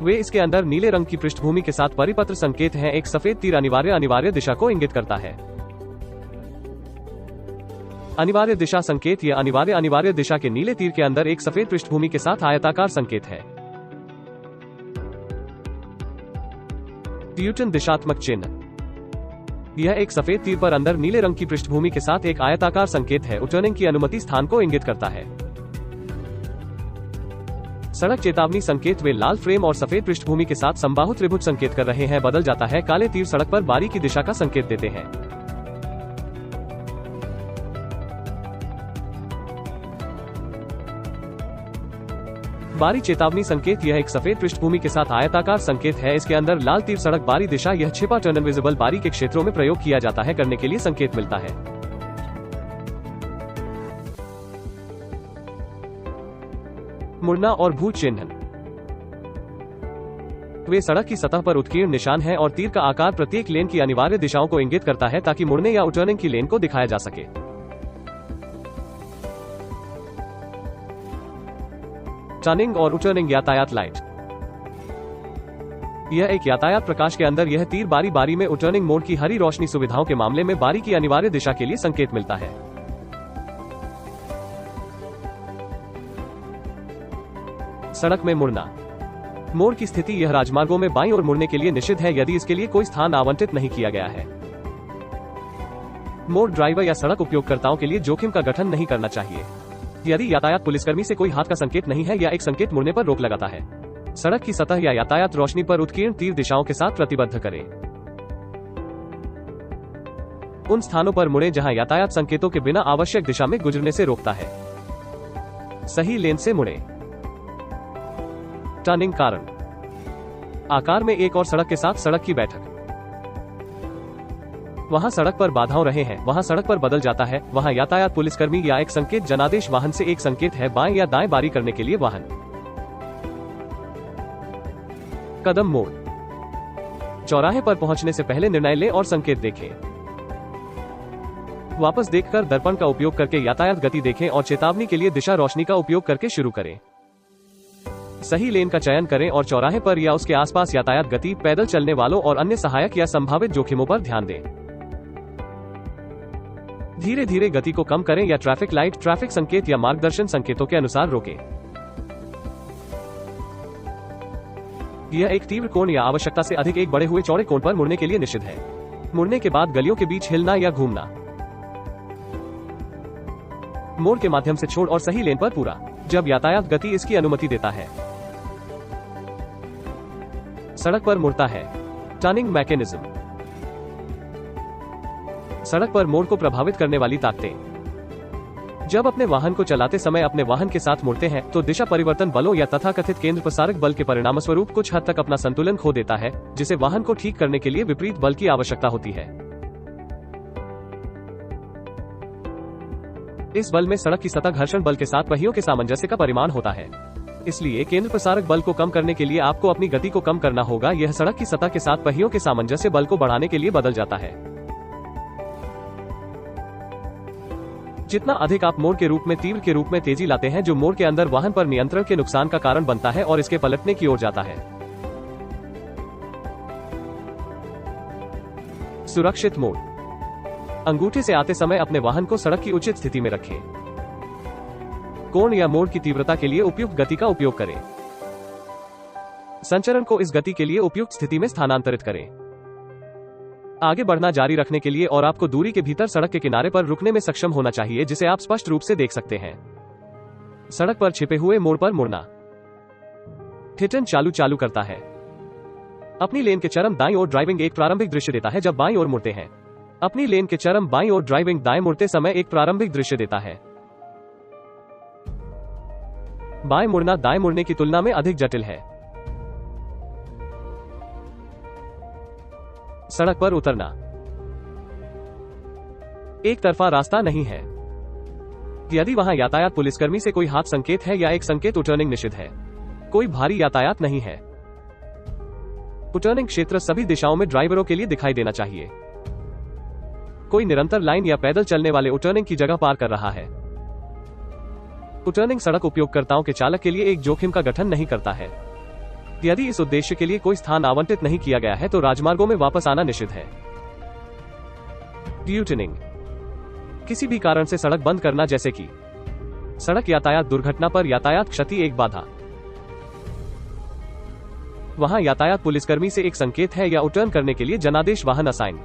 वे इसके अंदर नीले रंग की पृष्ठभूमि के साथ परिपत्र संकेत हैं। एक सफेद तीर अनिवार्य दिशा को इंगित करता है। अनिवार्य दिशा संकेत या अनिवार्य दिशा के नीले तीर के अंदर एक सफेद पृष्ठभूमि के साथ आयताकार संकेत है। न्यूटन दिशात्मक चिन्ह। यह एक सफेद तीर पर अंदर नीले रंग की पृष्ठभूमि के साथ एक आयताकार संकेत है। टर्निंग की अनुमति स्थान को इंगित करता है। सड़क चेतावनी संकेत। वे लाल फ्रेम और सफेद पृष्ठभूमि के साथ समबाहु त्रिभुज संकेत कर रहे हैं। बदल जाता है। काले तीर सड़क पर बारी की दिशा का संकेत देते हैं। बारी चेतावनी संकेत। यह एक सफेद पृष्ठभूमि के साथ आयताकार संकेत है। इसके अंदर लाल तीर सड़क बारी दिशा। यह छिपा टर्न इनविजिबल बारी के क्षेत्रों में प्रयोग किया जाता है करने के लिए संकेत मिलता है। मुड़ना और भू चिन्ह। वे सड़क की सतह पर उत्कीर्ण निशान हैं और तीर का आकार प्रत्येक लेन की अनिवार्य दिशाओं को इंगित करता है ताकि मुड़ने या टर्निंग की लेन को दिखाया जा सके। टर्निंग और टर्निंग यातायात लाइट। यह एक यातायात प्रकाश के अंदर यह तीर बारी बारी में टर्निंग मोड की हरी रोशनी सुविधाओं के मामले में बारी की अनिवार्य दिशा के लिए संकेत मिलता है। सड़क में मुड़ना। मोड़ की स्थिति। यह राजमार्गों में बाईं ओर मुड़ने के लिए निषिद्ध है यदि इसके लिए कोई स्थान आवंटित नहीं किया गया है। मोड़ ड्राइवर या सड़क उपयोगकर्ताओं के लिए जोखिम का गठन नहीं करना चाहिए। यदि यातायात पुलिसकर्मी से कोई हाथ का संकेत नहीं है या एक संकेत मुड़ने पर रोक लगाता है। सड़क की सतह या यातायात रोशनी पर उत्कीर्ण तीर दिशाओं के साथ प्रतिबद्ध करें। उन स्थानों पर मुड़े जहां यातायात संकेतों के बिना आवश्यक दिशा में गुजरने से रोकता है। सही लेन से मुड़े। टर्निंग कारण। आकार में एक और सड़क के साथ सड़क की बैठक। वहां सड़क पर बाधाओं रहे हैं, वहां सड़क पर बदल जाता है, वहां यातायात पुलिसकर्मी या एक संकेत जनादेश वाहन से एक संकेत है बाएं या दाएं बारी करने के लिए वाहन। कदम मोड़। चौराहे पर पहुंचने से पहले निर्णय लें और संकेत देखें। वापस देखकर दर्पण का उपयोग करके यातायात गति देखें और चेतावनी के लिए दिशा रोशनी का उपयोग करके शुरू करें। सही लेन का चयन करें और चौराहे पर या उसके आसपास यातायात गति, पैदल चलने वालों और अन्य सहायक या संभावित जोखिमों पर ध्यान दें। धीरे धीरे गति को कम करें या ट्रैफिक लाइट, ट्रैफिक संकेत या मार्गदर्शन संकेतों के अनुसार रोकें। यह एक तीव्र कोण या आवश्यकता से अधिक एक बढ़े हुए चौड़े कोण पर मुड़ने के लिए निषिद्ध है। मुड़ने के बाद गलियों के बीच हिलना या घूमना। मोड़ के माध्यम से छोड़ और सही लेन पर पूरा, जब यातायात गति इसकी अनुमति देता है। सड़क पर मुड़ता है। Turning mechanism. सड़क पर मोड़ को प्रभावित करने वाली ताकतें। जब अपने वाहन को चलाते समय अपने वाहन के साथ मुड़ते हैं तो दिशा परिवर्तन बलों या तथाकथित केंद्र प्रसारक बल के परिणामस्वरूप कुछ हद तक अपना संतुलन खो देता है, जिसे वाहन को ठीक करने के लिए विपरीत बल की आवश्यकता होती है। इस बल में सड़क की सतह घर्षण बल के साथ पहियों के सामंजस्य का परिमाण होता है। इसलिए केंद्र प्रसारक बल को कम करने के लिए आपको अपनी गति को कम करना होगा। यह सड़क की सतह के साथ पहियों के सामंजस्य बल को बढ़ाने के लिए बदल जाता है। जितना अधिक आप मोड़ के रूप में तीव्र के रूप में तेजी लाते हैं, जो मोड़ के अंदर वाहन पर नियंत्रण के नुकसान का कारण बनता है और इसके पलटने की ओर जाता है। सुरक्षित मोड़। अंगूठे से आते समय अपने वाहन को सड़क की उचित स्थिति में रखें। कोण या मोड़ की तीव्रता के लिए उपयुक्त गति का उपयोग करें। संचरण को इस गति के लिए उपयुक्त स्थिति में स्थानांतरित करें। आगे बढ़ना जारी रखने के लिए और आपको दूरी के भीतर सड़क के किनारे पर रुकने में सक्षम होना चाहिए, जिसे आप स्पष्ट रूप से देख सकते हैं। सड़क पर छिपे हुए मोड़ पर मुड़ना। हिटन चालू करता है। अपनी लेन के चरम दाईं ओर ड्राइविंग एक प्रारंभिक दृश्य देता है जब बाईं ओर मुड़ते हैं। अपनी लेन के चरम बाईं ओर ड्राइविंग दाएं मुड़ते समय एक प्रारंभिक दृश्य देता है। बाएं मुड़ना दाएं मुड़ने की तुलना में अधिक जटिल है। सड़क पर उतरना एक तरफा रास्ता नहीं है। यदि वहां यातायात पुलिसकर्मी से कोई हाथ संकेत है या एक संकेत टर्निंग निषिद्ध है। कोई भारी यातायात नहीं है। टर्निंग क्षेत्र सभी दिशाओं में ड्राइवरों के लिए दिखाई देना चाहिए। कोई निरंतर लाइन या पैदल चलने वाले U-टर्निंग की जगह पार कर रहा है। U-टर्निंग सड़क उपयोगकर्ताओं के चालक के लिए एक जोखिम का गठन नहीं करता है। यदि इस उद्देश्य के लिए कोई स्थान आवंटित नहीं किया गया है तो राजमार्गों में वापस आना निषिद्ध है। U-टर्निंग किसी भी कारण से सड़क बंद करना, जैसे कि सड़क यातायात दुर्घटना पर यातायात क्षति एक बाधा, वहां यातायात पुलिसकर्मी से एक संकेत है, या U-टर्न करने के लिए जनादेश वाहन असाइन।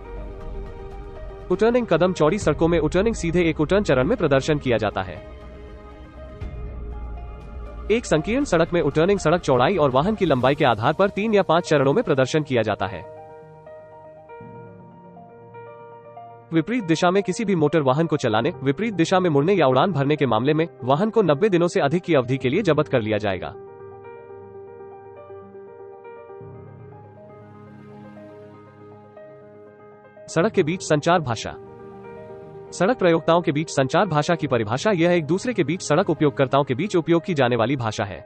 U-टर्निंग कदम चौड़ी सड़कों में U-टर्निंग सीधे एक U-टर्न चरण में प्रदर्शन किया जाता है। एक संकीर्ण सड़क में U-टर्निंग सड़क चौड़ाई और वाहन की लंबाई के आधार पर 3 या 5 चरणों में प्रदर्शन किया जाता है। विपरीत दिशा में किसी भी मोटर वाहन को चलाने, विपरीत दिशा में मुड़ने या उड़ान भरने के मामले में वाहन को 90 दिनों से अधिक की अवधि के लिए जब्त कर लिया जाएगा। सड़क के बीच संचार भाषा। सड़क प्रयोक्ताओं के बीच संचार भाषा की परिभाषा यह एक दूसरे के बीच सड़क उपयोगकर्ताओं के बीच उपयोग की जाने वाली भाषा है,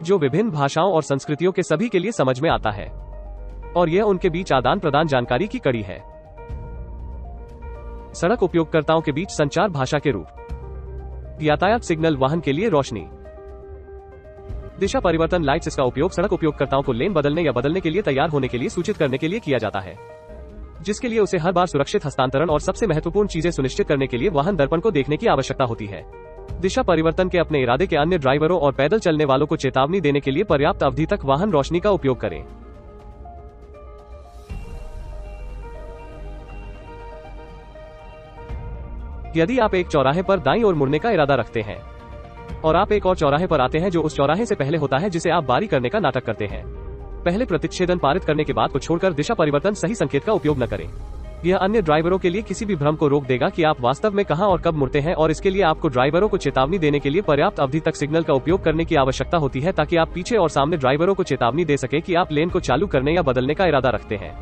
जो विभिन्न भाषाओं और संस्कृतियों के सभी के लिए समझ में आता है, और यह उनके बीच आदान प्रदान जानकारी की कड़ी है। सड़क उपयोगकर्ताओं के बीच संचार भाषा के रूप: यातायात सिग्नल, वाहन के लिए रोशनी, दिशा परिवर्तन लाइट्स। इसका उपयोग सड़क उपयोगकर्ताओं को लेन बदलने या बदलने के लिए तैयार होने के लिए सूचित करने के लिए किया जाता है, जिसके लिए उसे हर बार सुरक्षित हस्तांतरण और सबसे महत्वपूर्ण चीजें सुनिश्चित करने के लिए वाहन दर्पण को देखने की आवश्यकता होती है। दिशा परिवर्तन के अपने इरादे के अन्य ड्राइवरों और पैदल चलने वालों को चेतावनी देने के लिए पर्याप्त अवधि तक वाहन रोशनी का उपयोग करें। यदि आप एक चौराहे पर दाईं ओर मुड़ने का इरादा रखते हैं और आप एक और चौराहे पर आते हैं जो उस चौराहे से पहले होता है जिसे आप बारी करने का नाटक करते हैं, पहले प्रतिच्छेदन पारित करने के बाद को छोड़कर दिशा परिवर्तन सही संकेत का उपयोग न करें। यह अन्य ड्राइवरों के लिए किसी भी भ्रम को रोक देगा कि आप वास्तव में कहां और कब मुड़ते हैं, और इसके लिए आपको ड्राइवरों को चेतावनी देने के लिए पर्याप्त अवधि तक सिग्नल का उपयोग करने की आवश्यकता होती है, ताकि आप पीछे और सामने ड्राइवरों को चेतावनी दे सके कि आप लेन को चालू करने या बदलने का इरादा रखते हैं।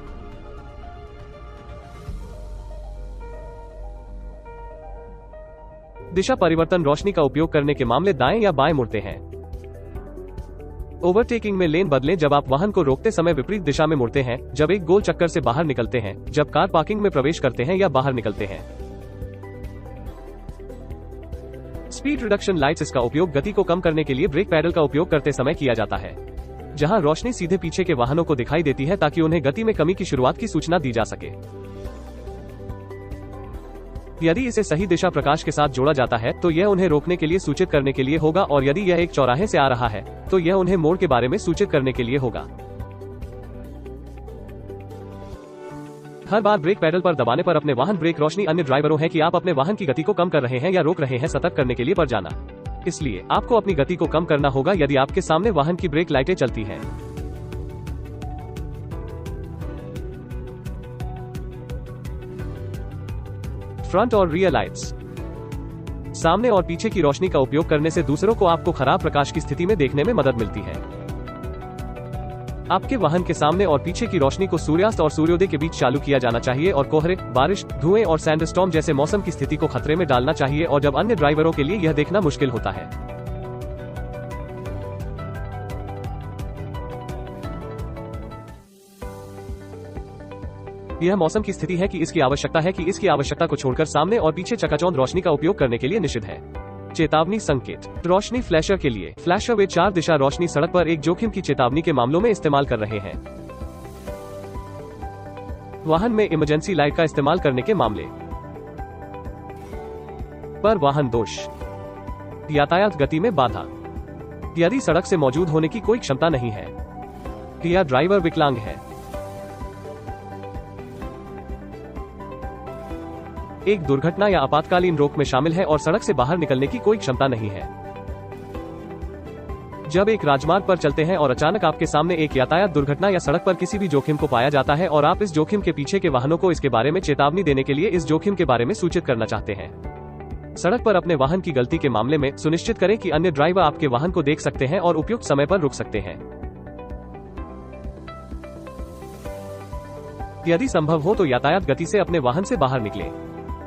दिशा परिवर्तन रोशनी का उपयोग करने के मामले: दाएं या बाएं मुड़ते हैं। ओवरटेकिंग में लेन बदलें: जब आप वाहन को रोकते समय विपरीत दिशा में मुड़ते हैं, जब एक गोल चक्कर से बाहर निकलते हैं, जब कार पार्किंग में प्रवेश करते हैं या बाहर निकलते हैं। Speed reduction lights. इसका उपयोग गति को कम करने के लिए ब्रेक पैडल का उपयोग करते समय किया जाता है, जहां रोशनी सीधे पीछे के वाहनों को दिखाई देती है ताकि उन्हें गति में कमी की शुरुआत की सूचना दी जा सके। यदि इसे सही दिशा प्रकाश के साथ जोड़ा जाता है तो यह उन्हें रोकने के लिए सूचित करने के लिए होगा, और यदि यह एक चौराहे से आ रहा है तो यह उन्हें मोड़ के बारे में सूचित करने के लिए होगा। हर बार ब्रेक पैडल पर दबाने पर अपने वाहन ब्रेक रोशनी अन्य ड्राइवरों है कि आप अपने वाहन की गति को कम कर रहे हैं या रोक रहे हैं सतर्क करने के लिए पर जाना। इसलिए आपको अपनी गति को कम करना होगा यदि आपके सामने वाहन की ब्रेक लाइटें चलती हैं। फ्रंट और रियर लाइट्स। सामने और पीछे की रोशनी का उपयोग करने से दूसरों को आपको खराब प्रकाश की स्थिति में देखने में मदद मिलती है। आपके वाहन के सामने और पीछे की रोशनी को सूर्यास्त और सूर्योदय के बीच चालू किया जाना चाहिए और कोहरे, बारिश, धुएं और सैंडस्टॉर्म जैसे मौसम की स्थिति को खतरे में डालना चाहिए, और जब अन्य ड्राइवरों के लिए यह देखना मुश्किल होता है। यह मौसम की स्थिति है कि इसकी आवश्यकता है कि इसकी आवश्यकता को छोड़कर सामने और पीछे चकाचौंध रोशनी का उपयोग करने के लिए निषिद्ध है। चेतावनी संकेत। रोशनी फ्लैशर के लिए। फ्लैशर वे 4 दिशा रोशनी सड़क पर एक जोखिम की चेतावनी के मामलों में इस्तेमाल कर रहे हैं। वाहन में इमरजेंसी लाइट का इस्तेमाल करने के मामले पर वाहन दोष। यातायात गति में बाधा। यदि सड़क से मौजूद होने की कोई क्षमता नहीं है या ड्राइवर विकलांग है। एक दुर्घटना या आपातकालीन रोक में शामिल है और सड़क से बाहर निकलने की कोई क्षमता नहीं है। जब एक राजमार्ग पर चलते हैं और अचानक आपके सामने एक यातायात दुर्घटना या सड़क पर किसी भी जोखिम को पाया जाता है और आप इस जोखिम के पीछे के वाहनों को इसके बारे में चेतावनी देने के लिए इस जोखिम के बारे में सूचित करना चाहते हैं। सड़क पर अपने वाहन की गलती के मामले में सुनिश्चित करें कि अन्य ड्राइवर आपके वाहन को देख सकते हैं और उपयुक्त समय पर रुक सकते हैं। यदि संभव हो तो यातायात गति से अपने वाहन से बाहर निकलें,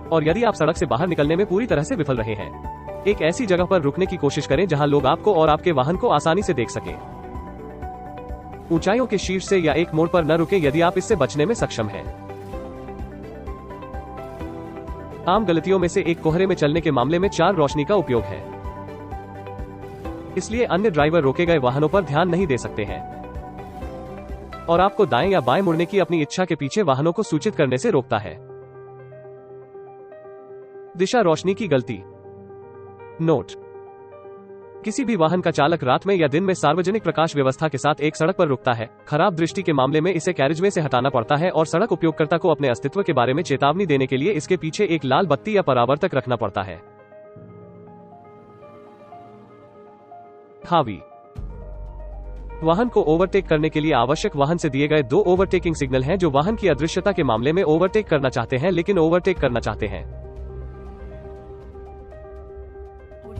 और यदि आप सड़क से बाहर निकलने में पूरी तरह से विफल रहे हैं, एक ऐसी जगह पर रुकने की कोशिश करें जहां लोग आपको और आपके वाहन को आसानी से देख सकें। ऊंचाइयों के शीर्ष से या एक मोड़ पर न रुकें यदि आप इससे बचने में सक्षम हैं। आम गलतियों में से एक कोहरे में चलने के मामले में 4 रोशनी का उपयोग है, इसलिए अन्य ड्राइवर रोके गए वाहनों पर ध्यान नहीं दे सकते हैं और आपको दाएं या बाएं मुड़ने की अपनी इच्छा के पीछे वाहनों को सूचित करने से रोकता है। दिशा रोशनी की गलती। नोट: किसी भी वाहन का चालक रात में या दिन में सार्वजनिक प्रकाश व्यवस्था के साथ एक सड़क पर रुकता है, खराब दृष्टि के मामले में इसे कैरिजवे से हटाना पड़ता है और सड़क उपयोगकर्ता को अपने अस्तित्व के बारे में चेतावनी देने के लिए इसके पीछे एक लाल बत्ती या परावर्तक रखना पड़ता है। हावी: वाहन को ओवरटेक करने के लिए आवश्यक वाहन से दिए गए 2 ओवरटेकिंग सिग्नल हैं जो वाहन की अदृश्यता के मामले में ओवरटेक करना चाहते हैं लेकिन ओवरटेक करना चाहते हैं।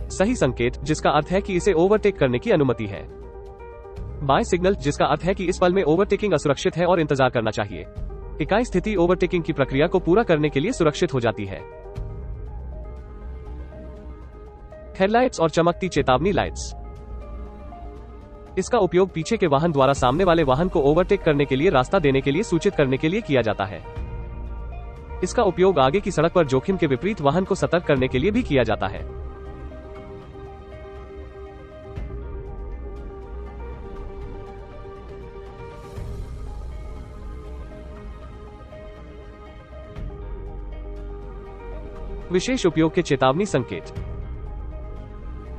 सही संकेत, जिसका अर्थ है कि इसे ओवरटेक करने की अनुमति है। बाएं सिग्नल, जिसका अर्थ है कि इस पल में ओवरटेकिंग असुरक्षित है और इंतजार करना चाहिए। इकाई स्थिति ओवरटेकिंग की प्रक्रिया को पूरा करने के लिए सुरक्षित हो जाती है। हेडलाइट्स और चमकती चेतावनी लाइट्स। इसका उपयोग पीछे के वाहन द्वारा सामने वाले वाहन को ओवरटेक करने के लिए रास्ता देने के लिए सूचित करने के लिए किया जाता है। इसका उपयोग आगे की सड़क पर जोखिम के विपरीत वाहन को सतर्क करने के लिए भी किया जाता है। विशेष उपयोग के चेतावनी संकेत।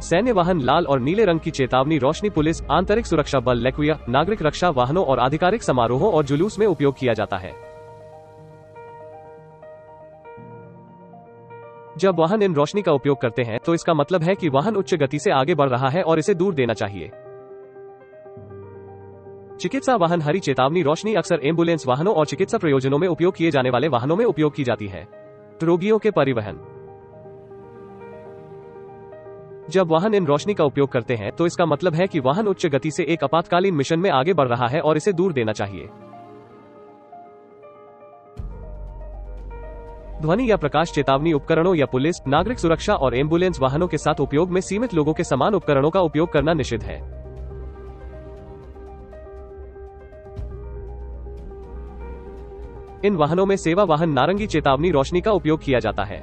सैन्य वाहन लाल और नीले रंग की चेतावनी रोशनी पुलिस, आंतरिक सुरक्षा बल, लेक्विया, नागरिक रक्षा वाहनों और आधिकारिक समारोहों और जुलूस में उपयोग किया जाता है। जब वाहन इन रोशनी का उपयोग करते हैं तो इसका मतलब है कि वाहन उच्च गति से आगे बढ़ रहा है और इसे दूर देना चाहिए। चिकित्सा वाहन हरी चेतावनी रोशनी अक्सर एम्बुलेंस वाहनों और चिकित्सा प्रयोजनों में उपयोग किए जाने वाले वाहनों में उपयोग की जाती है। रोगियों के परिवहन। जब वाहन इन रोशनी का उपयोग करते हैं तो इसका मतलब है कि वाहन उच्च गति से एक आपातकालीन मिशन में आगे बढ़ रहा है और इसे दूर देना चाहिए। ध्वनि या प्रकाश चेतावनी उपकरणों या पुलिस, नागरिक सुरक्षा और एम्बुलेंस वाहनों के साथ उपयोग में सीमित लोगों के समान उपकरणों का उपयोग करना निषिद्ध है। इन वाहनों में सेवा वाहन नारंगी चेतावनी रोशनी का उपयोग किया जाता है।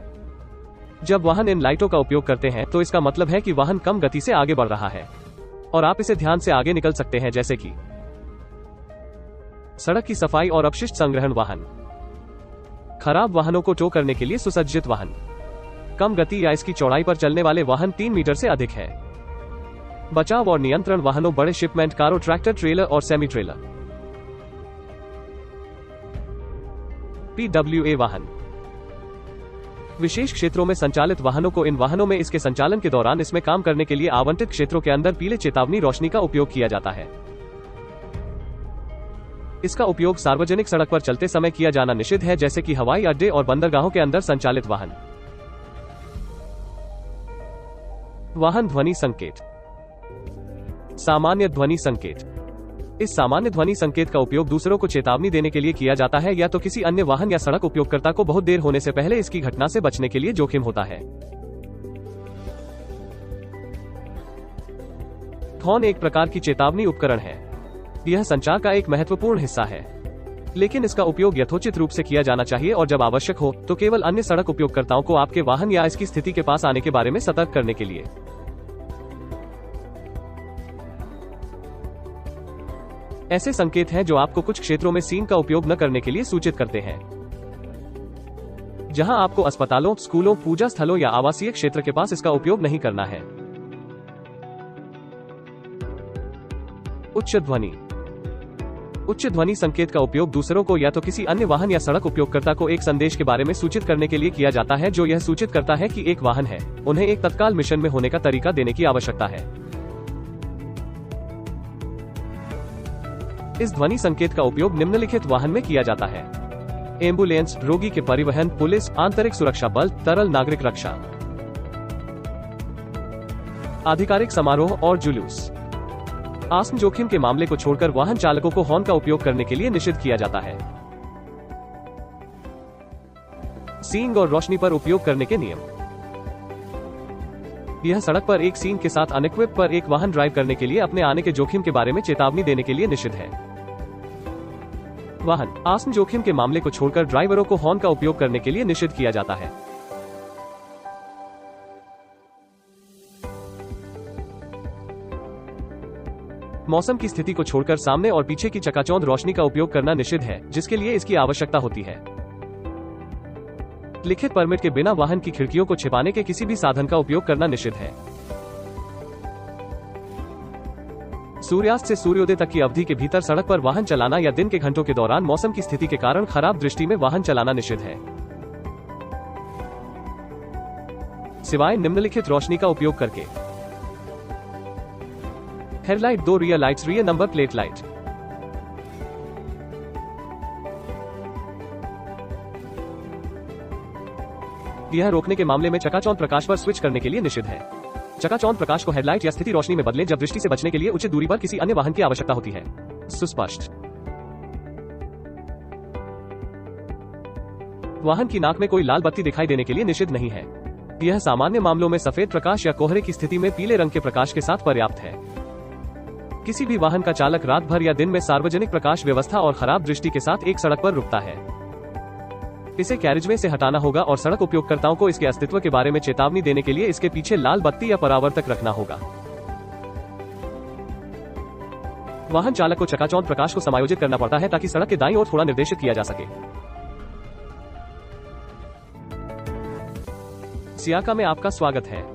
जब वाहन इन लाइटों का उपयोग करते हैं तो इसका मतलब है कि वाहन कम गति से आगे बढ़ रहा है और आप इसे ध्यान से आगे निकल सकते हैं, जैसे कि सड़क की सफाई और अपशिष्ट संग्रहण वाहन, खराब वाहनों को टो करने के लिए सुसज्जित वाहन, कम गति या इसकी चौड़ाई पर चलने वाले वाहन 3 मीटर से अधिक है, बचाव और नियंत्रण वाहनों, बड़े शिपमेंट कारों, ट्रैक्टर, ट्रेलर और सेमी ट्रेलर। PWA वाहन। विशेष क्षेत्रों में संचालित वाहनों को इन वाहनों में इसके संचालन के दौरान इसमें काम करने के लिए आवंटित क्षेत्रों के अंदर पीले चेतावनी रोशनी का उपयोग किया जाता है। इसका उपयोग सार्वजनिक सड़क पर चलते समय किया जाना निषिद्ध है, जैसे कि हवाई अड्डे और बंदरगाहों के अंदर संचालित वाहन। वाहन ध्वनि संकेत। सामान्य ध्वनि संकेत। इस सामान्य ध्वनि संकेत का उपयोग दूसरों को चेतावनी देने के लिए किया जाता है या तो किसी अन्य वाहन या सड़क उपयोगकर्ता को बहुत देर होने से पहले इसकी घटना से बचने के लिए जोखिम होता है। हॉर्न एक प्रकार की चेतावनी उपकरण है। यह संचार का एक महत्वपूर्ण हिस्सा है, लेकिन इसका उपयोग यथोचित रूप से किया जाना चाहिए और जब आवश्यक हो तो केवल अन्य सड़क उपयोगकर्ताओं को आपके वाहन या इसकी स्थिति के पास आने के बारे में सतर्क करने के लिए। ऐसे संकेत हैं जो आपको कुछ क्षेत्रों में सीन का उपयोग न करने के लिए सूचित करते हैं, जहां आपको अस्पतालों, स्कूलों, पूजा स्थलों या आवासीय क्षेत्र के पास इसका उपयोग नहीं करना है। उच्च ध्वनि। उच्च ध्वनि संकेत का उपयोग दूसरों को या तो किसी अन्य वाहन या सड़क उपयोगकर्ता को एक संदेश के बारे में सूचित करने के लिए किया जाता है जो यह सूचित करता है कि एक वाहन है, उन्हें एक तत्काल मिशन में होने का तरीका देने की आवश्यकता है। इस ध्वनि संकेत का उपयोग निम्नलिखित वाहन में किया जाता है: एम्बुलेंस, रोगी के परिवहन, पुलिस, आंतरिक सुरक्षा बल, तरल नागरिक रक्षा, आधिकारिक समारोह और जुलूस। आस्म जोखिम के मामले को छोड़कर वाहन चालकों को हॉर्न का उपयोग करने के लिए निषिद्ध किया जाता है। सींग और रोशनी पर उपयोग करने के नियम। यह सड़क पर एक सीन के साथ अनइक्विप पर एक वाहन ड्राइव करने के लिए अपने आने के जोखिम के बारे में चेतावनी देने के लिए निषिद्ध है। वाहन आस्म जोखिम के मामले को छोड़कर ड्राइवरों को हॉर्न का उपयोग करने के लिए निषिद्ध किया जाता है। मौसम की स्थिति को छोड़कर सामने और पीछे की चकाचौंध रोशनी का उपयोग करना निषिद्ध है, जिसके लिए इसकी आवश्यकता होती है। लिखित परमिट के बिना वाहन की खिड़कियों को छिपाने के किसी भी साधन का उपयोग करना निषिद्ध है। सूर्यास्त से सूर्योदय तक की अवधि के भीतर सड़क पर वाहन चलाना या दिन के घंटों के दौरान मौसम की स्थिति के कारण खराब दृष्टि में वाहन चलाना निषिद्ध है, सिवाय निम्नलिखित रोशनी का उपयोग करके। Headlight, 2 rear lights, rear number plate light. यह रोकने के मामले में चकाचौंध प्रकाश पर स्विच करने के लिए निषिद्ध है। चकाचौंध प्रकाश को हेडलाइट या स्थिति रोशनी में बदलें जब दृष्टि से बचने के लिए उचित दूरी पर किसी अन्य वाहन की आवश्यकता होती है। सुस्पष्ट। वाहन की नाक में कोई लाल बत्ती दिखाई देने के लिए निषिद्ध नहीं है। यह सामान्य मामलों में सफेद प्रकाश या कोहरे की स्थिति में पीले रंग के प्रकाश के साथ पर्याप्त है। किसी भी वाहन का चालक रात भर या दिन में सार्वजनिक प्रकाश व्यवस्था और खराब दृष्टि के साथ एक सड़क पर रुकता है, इसे कैरिजवे से हटाना होगा और सड़क उपयोगकर्ताओं को इसके अस्तित्व के बारे में चेतावनी देने के लिए इसके पीछे लाल बत्ती या परावर्तक रखना होगा। वाहन चालक को चकाचौंध प्रकाश को समायोजित करना पड़ता है ताकि सड़क के दाईं ओर थोड़ा निर्देशित किया जा सके। सियाका में आपका स्वागत है।